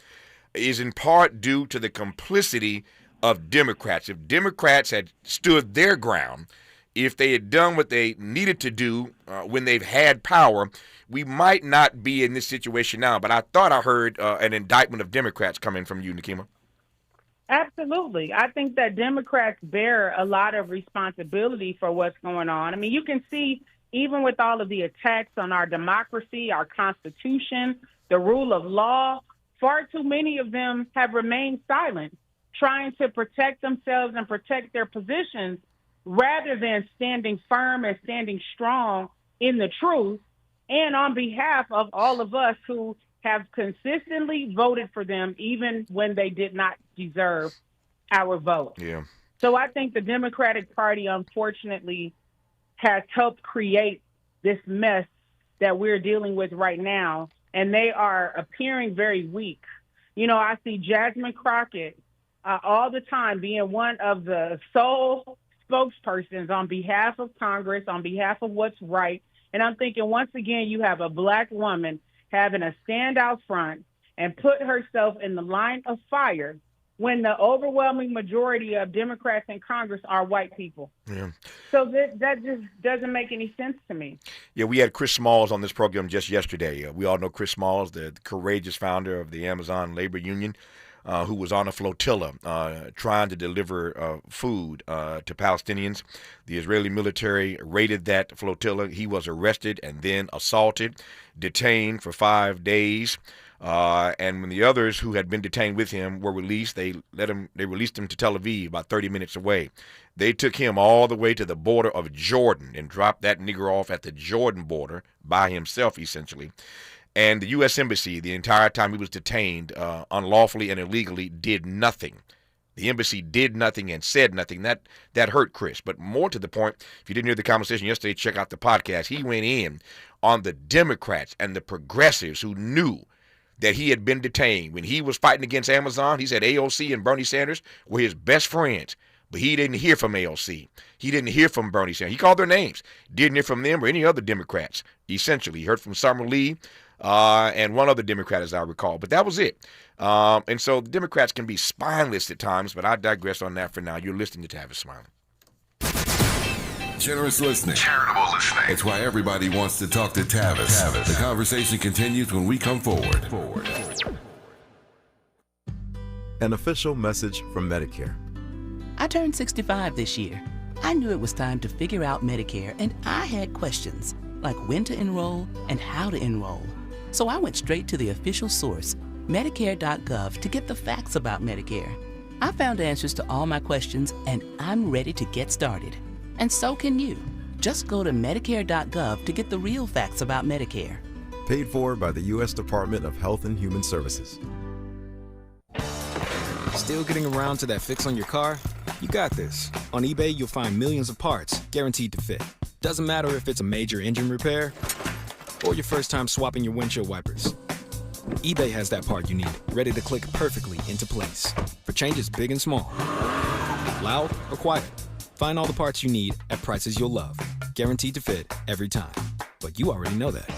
is in part due to the complicity of Democrats? If Democrats had stood their ground, if they had done what they needed to do when they've had power, we might not be in this situation now. But I thought I heard an indictment of Democrats coming from you, Nekima. Absolutely. I think that Democrats bear a lot of responsibility for what's going on. I mean, you can see even with all of the attacks on our democracy, our Constitution, the rule of law, far too many of them have remained silent, trying to protect themselves and protect their positions rather than standing firm and standing strong in the truth and on behalf of all of us who have consistently voted for them even when they did not deserve our vote. Yeah. So I think the Democratic Party, unfortunately, has helped create this mess that we're dealing with right now, and they are appearing very weak. I see Jasmine Crockett all the time being one of the sole spokespersons on behalf of Congress, on behalf of what's right. And I'm thinking, once again, you have a black woman having a stand out front and put herself in the line of fire when the overwhelming majority of Democrats in Congress are white people. Yeah. So that just doesn't make any sense to me. Yeah, we had Chris Smalls on this program just yesterday. We all know Chris Smalls, the courageous founder of the Amazon Labor Union, who was on a flotilla trying to deliver food to Palestinians. The Israeli military raided that flotilla. He was arrested and then assaulted, detained for 5 days. And when the others who had been detained with him were released, they released him to Tel Aviv, about 30 minutes away. They took him all the way to the border of Jordan and dropped that nigger off at the Jordan border by himself, essentially. And the U.S. Embassy, the entire time he was detained unlawfully and illegally, did nothing. The embassy did nothing and said nothing. That hurt Chris. But more to the point, if you didn't hear the conversation yesterday, check out the podcast. He went in on the Democrats and the progressives who knew that he had been detained. When he was fighting against Amazon, he said AOC and Bernie Sanders were his best friends. But he didn't hear from AOC. He didn't hear from Bernie Sanders. He called their names. Didn't hear from them or any other Democrats, essentially. He heard from Summer Lee and one other Democrat, as I recall. But that was it. And so the Democrats can be spineless at times, but I digress on that for now. You're listening to Tavis Smiley. Generous listening. Charitable listening. It's why everybody wants to talk to Tavis. The conversation continues when we come forward. An official message from Medicare. I turned 65 this year. I knew it was time to figure out Medicare, and I had questions, like when to enroll and how to enroll. So I went straight to the official source, Medicare.gov, to get the facts about Medicare. I found answers to all my questions, and I'm ready to get started. And so can you. Just go to Medicare.gov to get the real facts about Medicare. Paid for by the U.S. Department of Health and Human Services. Still getting around to that fix on your car? You got this. On eBay, you'll find millions of parts guaranteed to fit. Doesn't matter if it's a major engine repair or your first time swapping your windshield wipers. eBay has that part you need, ready to click perfectly into place for changes big and small. Loud or quiet. Find all the parts you need at prices you'll love. Guaranteed to fit every time. But you already know that.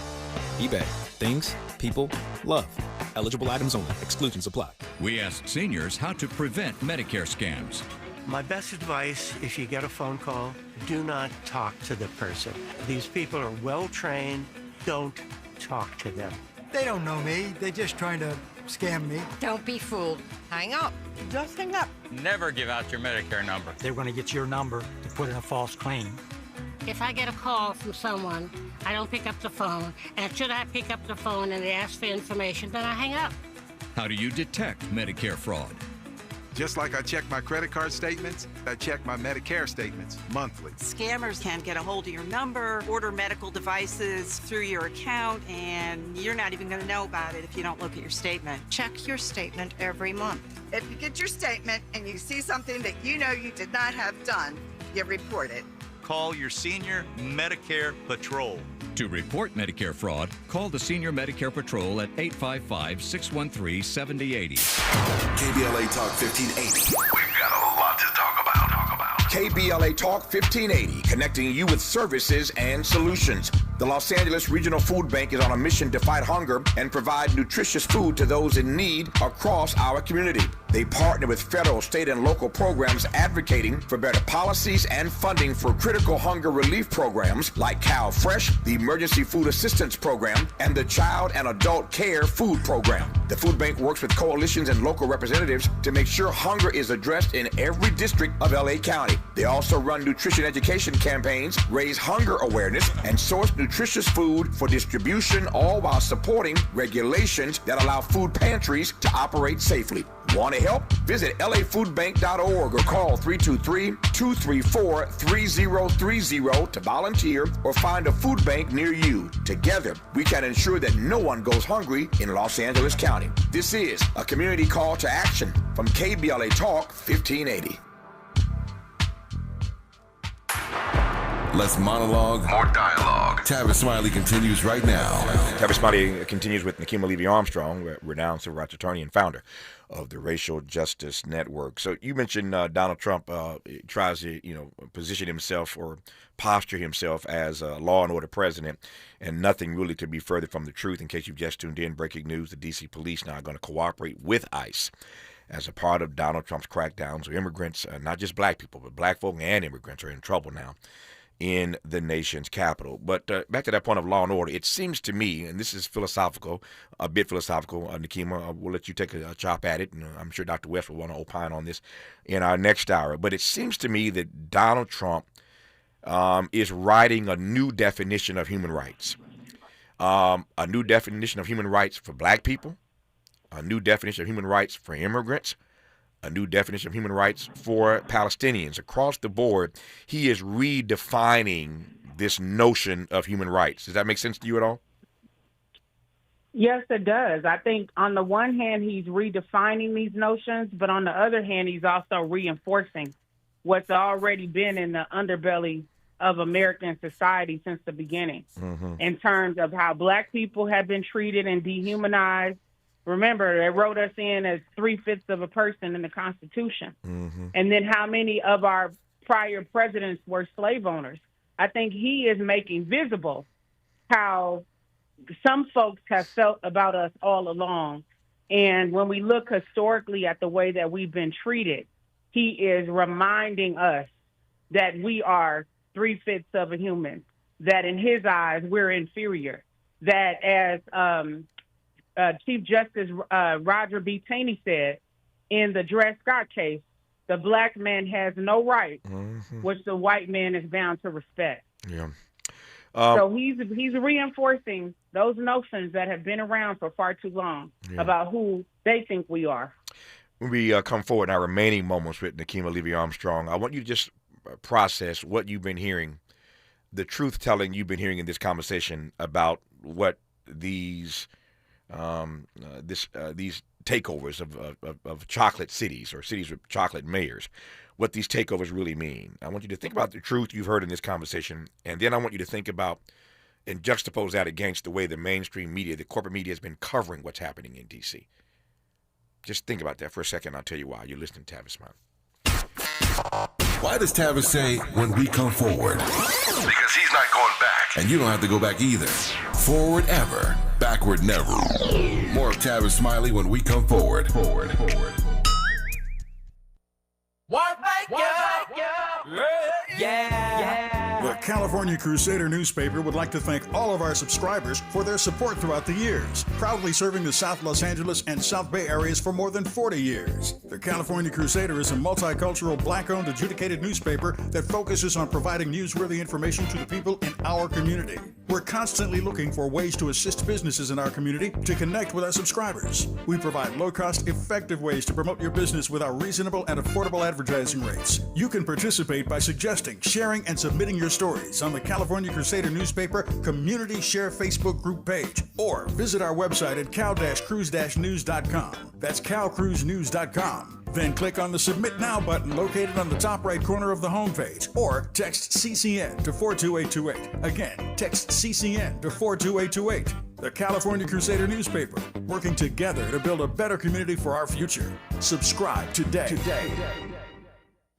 eBay. Things, people, love. Eligible items only. Exclusions apply. We asked seniors how to prevent Medicare scams. My best advice, if you get a phone call, do not talk to the person. These people are well trained. Don't talk to them. They don't know me. They're just trying to scam me. Don't be fooled. Hang up. Just hang up. Never give out your Medicare number. They're going to get your number to put in a false claim. If I get a call from someone, I don't pick up the phone. And should I pick up the phone and they ask for information, then I hang up. How do you detect Medicare fraud? Just like I check my credit card statements, I check my Medicare statements monthly. Scammers can get a hold of your number, order medical devices through your account, and you're not even going to know about it if you don't look at your statement. Check your statement every month. If you get your statement and you see something that you know you did not have done, you report it. Call your senior Medicare Patrol. To report Medicare fraud, call the Senior Medicare Patrol at 855-613-7080. KBLA Talk 1580. We've got a lot to talk about. KBLA Talk 1580, connecting you with services and solutions. The Los Angeles Regional Food Bank is on a mission to fight hunger and provide nutritious food to those in need across our community. They partner with federal, state, and local programs advocating for better policies and funding for critical hunger relief programs like Cow Fresh, the Emergency Food Assistance Program, and the Child and Adult Care Food Program. The food bank works with coalitions and local representatives to make sure hunger is addressed in every district of LA County. They also run nutrition education campaigns, raise hunger awareness, and source nutritious food for distribution, all while supporting regulations that allow food pantries to operate safely. Want to help? Visit lafoodbank.org or call 323-234-3030 to volunteer or find a food bank near you. Together, we can ensure that no one goes hungry in Los Angeles County. This is a community call to action from KBLA Talk 1580. Less monologue, more dialogue. Tavis Smiley continues right now. Tavis Smiley continues with Nekima Levy Armstrong, renowned civil rights attorney and founder of the Racial Justice Network. So you mentioned Donald Trump tries to, position himself or posture himself as a law and order president, and nothing really could be further from the truth. In case you've just tuned in, breaking news: the D.C. police now are going to cooperate with ICE as a part of Donald Trump's crackdown. So immigrants, not just black people, but black folk and immigrants are in trouble now in the nation's capital. But back to that point of law and order, it seems to me, and this is philosophical, a bit philosophical, Nekima, we'll let you take a chop at it, and I'm sure Dr. West will want to opine on this in our next hour. But it seems to me that Donald Trump is writing a new definition of human rights, a new definition of human rights for black people, a new definition of human rights for immigrants, a new definition of human rights for Palestinians. Across the board, he is redefining this notion of human rights. Does that make sense to you at all? Yes, it does. I think on the one hand, he's redefining these notions, but on the other hand, he's also reinforcing what's already been in the underbelly of American society since the beginning, in terms of how black people have been treated and dehumanized. Remember, they wrote us in as 3/5 of a person in the Constitution. And then how many of our prior presidents were slave owners. I think he is making visible how some folks have felt about us all along. And when we look historically at the way that we've been treated, he is reminding us that we are 3/5 of a human, that in his eyes, we're inferior, that as Chief Justice Roger B. Taney said in the Dred Scott case, the black man has no right, which the white man is bound to respect. Yeah. So he's reinforcing those notions that have been around for far too long about who they think we are. When we come forward in our remaining moments with Nekima Levy Armstrong, I want you to just process what you've been hearing, the truth-telling you've been hearing in this conversation about what these takeovers of chocolate cities or cities with chocolate mayors, what these takeovers really mean. I want you to think about the truth you've heard in this conversation, and then I want you to think about and juxtapose that against the way the mainstream media, the corporate media, has been covering what's happening in D.C. Just think about that for a second. I'll tell you why. You're listening to Tavis Smiley. Why does Tavis say when we come forward? Because he's not going back. And you don't have to go back either. Forward ever, backward never. More of Tavis Smiley when we come forward. The California Crusader newspaper would like to thank all of our subscribers for their support throughout the years, proudly serving the South Los Angeles and South Bay areas for more than 40 years. The California Crusader is a multicultural, black-owned, adjudicated newspaper that focuses on providing newsworthy information to the people in our community. We're constantly looking for ways to assist businesses in our community to connect with our subscribers. We provide low-cost, effective ways to promote your business with our reasonable and affordable advertising rates. You can participate by suggesting, sharing, and submitting your stories on the California Crusader newspaper Community Share Facebook group page, or visit our website at cal-cruise-news.com. That's calcruisenews.com. Then click on the Submit Now button located on the top right corner of the homepage, or text CCN to 42828. Again, text CCN to 42828. The California Crusader newspaper, working together to build a better community for our future. Subscribe today.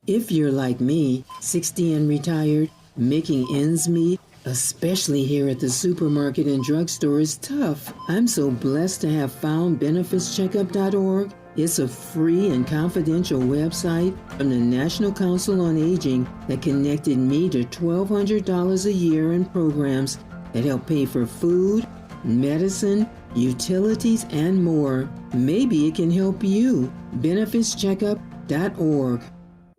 If you're like me, 60 and retired, making ends meet, especially here at the supermarket and drugstore, is tough. I'm so blessed to have found benefitscheckup.org. It's a free and confidential website from the National Council on Aging that connected me to $1,200 a year in programs that help pay for food, medicine, utilities, and more. Maybe it can help you. benefitscheckup.org.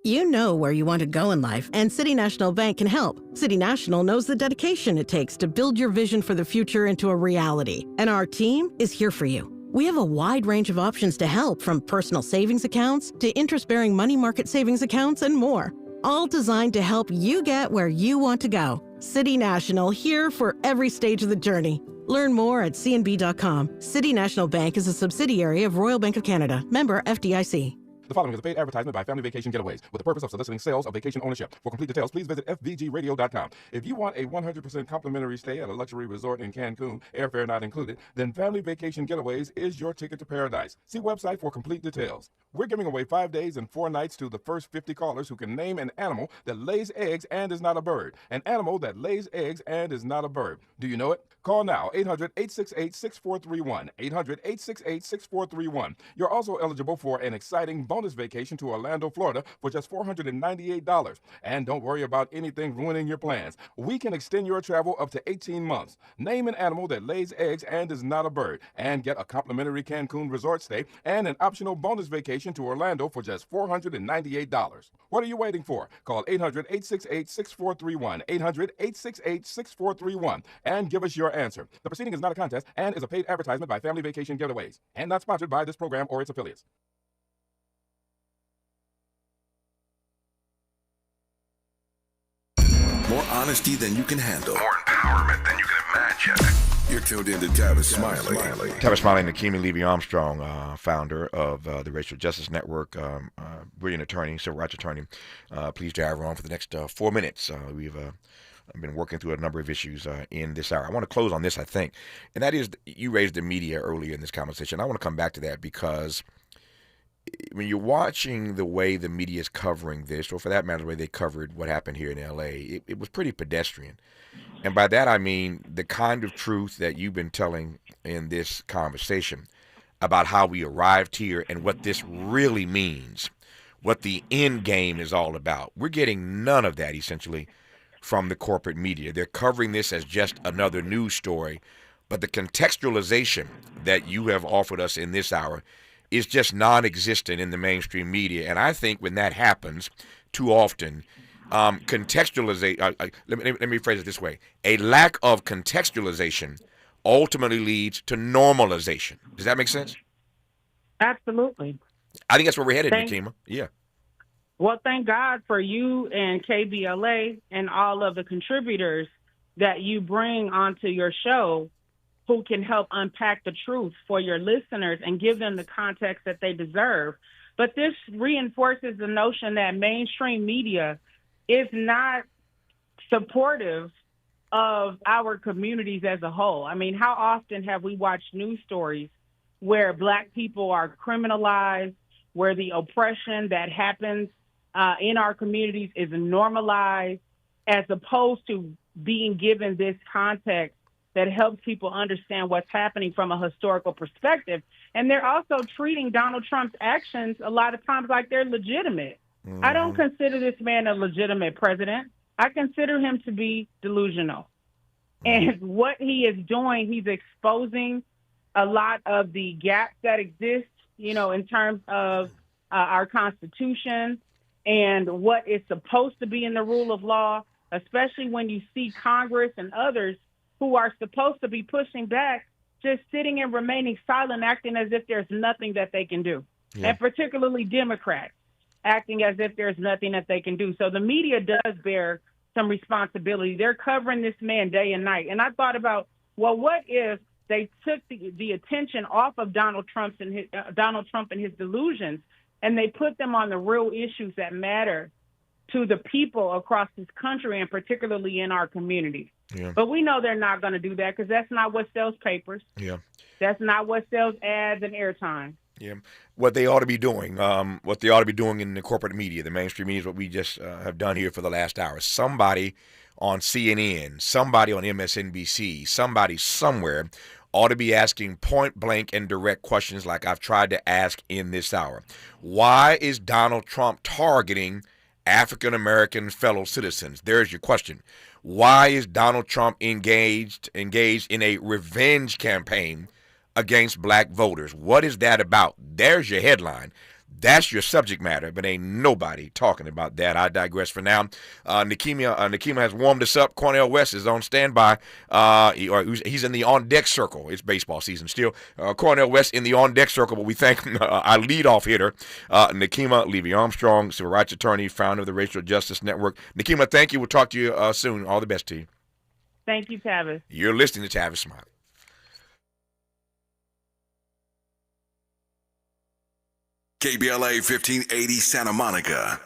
You know where you want to go in life, and City National Bank can help. City National knows the dedication it takes to build your vision for the future into a reality, and our team is here for you. We have a wide range of options to help, from personal savings accounts to interest-bearing money market savings accounts and more, all designed to help you get where you want to go. City National, here for every stage of the journey. Learn more at cnb.com. City National Bank is a subsidiary of Royal Bank of Canada, member FDIC. The following is a paid advertisement by Family Vacation Getaways with the purpose of soliciting sales of vacation ownership. For complete details, please visit fvgradio.com. If you want a 100% complimentary stay at a luxury resort in Cancun, airfare not included, then Family Vacation Getaways is your ticket to paradise. See website for complete details. We're giving away 5 days and 4 nights to the first 50 callers who can name an animal that lays eggs and is not a bird. An animal that lays eggs and is not a bird. Do you know it? Call now, 800-868-6431, 800-868-6431. You're also eligible for an exciting bonus vacation to Orlando, Florida for just $498. And don't worry about anything ruining your plans. We can extend your travel up to 18 months. Name an animal that lays eggs and is not a bird, and get a complimentary Cancun resort stay and an optional bonus vacation to Orlando for just $498. What are you waiting for? Call 800-868-6431, 800-868-6431, and give us your answer. The proceeding is not a contest and is a paid advertisement by Family Vacation Getaways and not sponsored by this program or its affiliates. More honesty than you can handle. More empowerment than you can imagine. You're tuned in to Tavis Smiley. Tavis Smiley and Nekima Levy Armstrong, founder of the Racial Justice Network, brilliant attorney, civil rights attorney. Please drive her on for the next 4 minutes. We've been working through a number of issues in this hour. I want to close on this, I think, and that is you raised the media earlier in this conversation. I want to come back to that because when you're watching the way the media is covering this, or for that matter, the way they covered what happened here in L.A., it was pretty pedestrian. And by that, I mean the kind of truth that you've been telling in this conversation about how we arrived here and what this really means, what the end game is all about. We're getting none of that, essentially, from the corporate media. They're covering this as just another news story, but the contextualization that you have offered us in this hour is just non-existent in the mainstream media. And I think when that happens too often, contextualization, let me phrase it this way, a lack of contextualization ultimately leads to normalization. Does that make sense? Absolutely. I think that's where we're headed, Nekima. Yeah. Well, thank God for you and KBLA and all of the contributors that you bring onto your show who can help unpack the truth for your listeners and give them the context that they deserve. But this reinforces the notion that mainstream media is not supportive of our communities as a whole. I mean, how often have we watched news stories where Black people are criminalized, where the oppression that happens in our communities is normalized, as opposed to being given this context that helps people understand what's happening from a historical perspective. And they're also treating Donald Trump's actions a lot of times like they're legitimate. Mm-hmm. I don't consider this man a legitimate president. I consider him to be delusional. Mm-hmm. And what he is doing, he's exposing a lot of the gaps that exist, in terms of our Constitution and what is supposed to be in the rule of law, especially when you see Congress and others who are supposed to be pushing back, just sitting and remaining silent, acting as if there's nothing that they can do. Yeah. And particularly Democrats acting as if there's nothing that they can do. So the media does bear some responsibility. They're covering this man day and night. And I thought about, well, what if they took the attention off of Donald Trump and his delusions, and they put them on the real issues that matter to the people across this country, and particularly in our communities. Yeah. But we know they're not going to do that because that's not what sells papers. Yeah. That's not what sells ads and airtime. Yeah. What they ought to be doing, in the corporate media, the mainstream media, is what we just have done here for the last hour. Somebody on CNN, somebody on MSNBC, somebody somewhere ought to be asking point blank and direct questions like I've tried to ask in this hour. Why is Donald Trump targeting African-American fellow citizens? There's your question. Why is Donald Trump engaged in a revenge campaign against Black voters? What is that about? There's your headline. That's your subject matter, but ain't nobody talking about that. I digress for now. Nekima has warmed us up. Cornel West is on standby. He's in the on-deck circle. It's baseball season still. Cornel West in the on-deck circle, but we thank our leadoff hitter, Nekima Levy Armstrong, civil rights attorney, founder of the Racial Justice Network. Nekima, thank you. We'll talk to you soon. All the best to you. Thank you, Tavis. You're listening to Tavis Smiley. KBLA 1580 Santa Monica.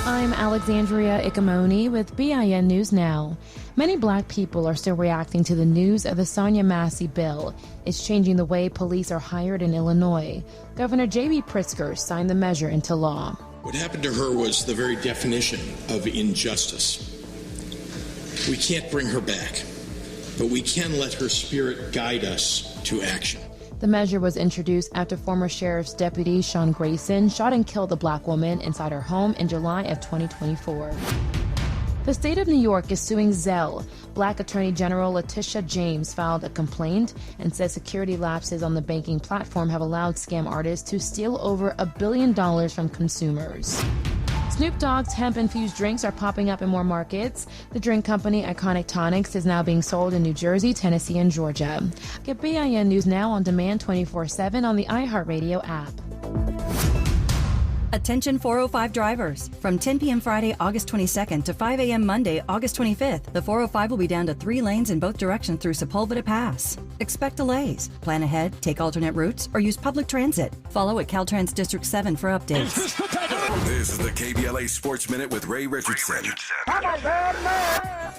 I'm Alexandria Ikamoni with BIN News Now. Many black people are still reacting to the news of the Sonia Massey bill. It's changing the way police are hired in Illinois. Governor J.B. Pritzker signed the measure into law. What happened to her was the very definition of injustice. We can't bring her back, but we can let her spirit guide us to action. The measure was introduced after former Sheriff's Deputy Sean Grayson shot and killed a black woman inside her home in July of 2024. The state of New York is suing Zelle. Black Attorney General Letitia James filed a complaint and says security lapses on the banking platform have allowed scam artists to steal over $1 billion from consumers. Snoop Dogg's hemp-infused drinks are popping up in more markets. The drink company Iconic Tonics is now being sold in New Jersey, Tennessee, and Georgia. Get BIN News Now on demand 24/7 on the iHeartRadio app. Attention 405 drivers. From 10 p.m. Friday, August 22nd to 5 a.m. Monday, August 25th, the 405 will be down to 3 lanes in both directions through Sepulveda Pass. Expect delays. Plan ahead, take alternate routes, or use public transit. Follow at Caltrans District 7 for updates. This is the KBLA Sports Minute with Ray Richardson.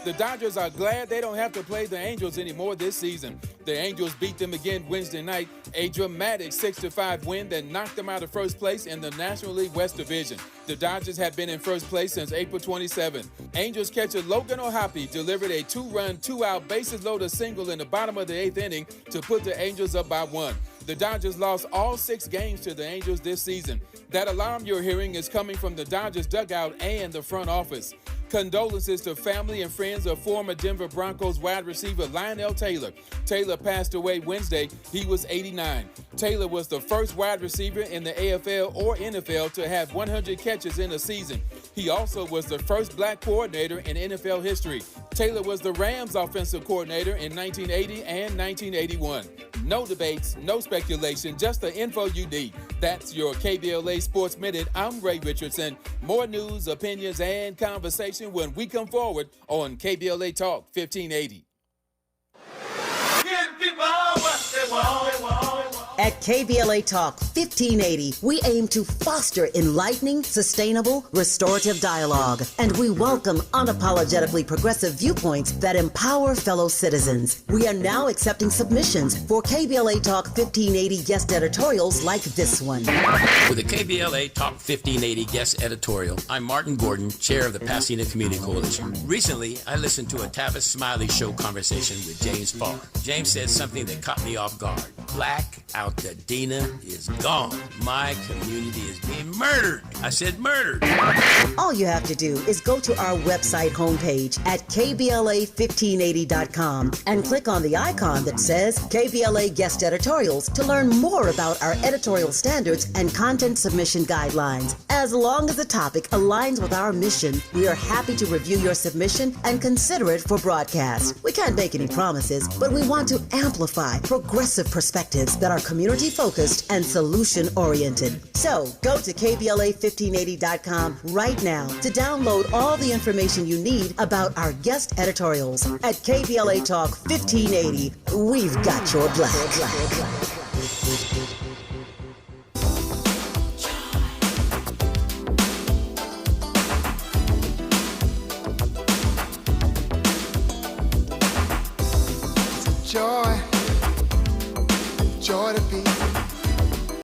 The Dodgers are glad they don't have to play the Angels anymore this season. The Angels beat them again Wednesday night, a dramatic 6-5 win that knocked them out of first place in the National League West Division. The Dodgers have been in first place since April 27. Angels catcher Logan O'Hoppe delivered a 2-run, 2-out bases-loaded single in the bottom of the 8th inning to put the Angels up by 1. The Dodgers lost all 6 games to the Angels this season. That alarm you're hearing is coming from the Dodgers dugout and the front office. Condolences to family and friends of former Denver Broncos wide receiver Lionel Taylor. Taylor passed away Wednesday. He was 89. Taylor was the first wide receiver in the AFL or NFL to have 100 catches in a season. He also was the first black coordinator in NFL history. Taylor was the Rams offensive coordinator in 1980 and 1981. No debates, no speculation, just the info you need. That's your KBLA Sports Minute. I'm Ray Richardson. More news, opinions, and conversation when we come forward on KBLA Talk 1580. At KBLA Talk 1580, we aim to foster enlightening, sustainable, restorative dialogue, and we welcome unapologetically progressive viewpoints that empower fellow citizens. We are now accepting submissions for KBLA Talk 1580 guest editorials like this one. With the KBLA Talk 1580 guest editorial, I'm Martin Gordon, chair of the Pasadena Community Coalition. Recently, I listened to a Tavis Smiley show conversation with James Farr. James said something that caught me off guard. Black Altadena is gone. My community is being murdered. I said murdered. All you have to do is go to our website homepage at KBLA1580.com and click on the icon that says KBLA Guest Editorials to learn more about our editorial standards and content submission guidelines. As long as the topic aligns with our mission, we are happy to review your submission and consider it for broadcast. We can't make any promises, but we want to amplify progressive perspectives that are community-focused and solution-oriented. So, go to KBLA1580.com right now to download all the information you need about our guest editorials. At KBLA Talk 1580, we've got your black.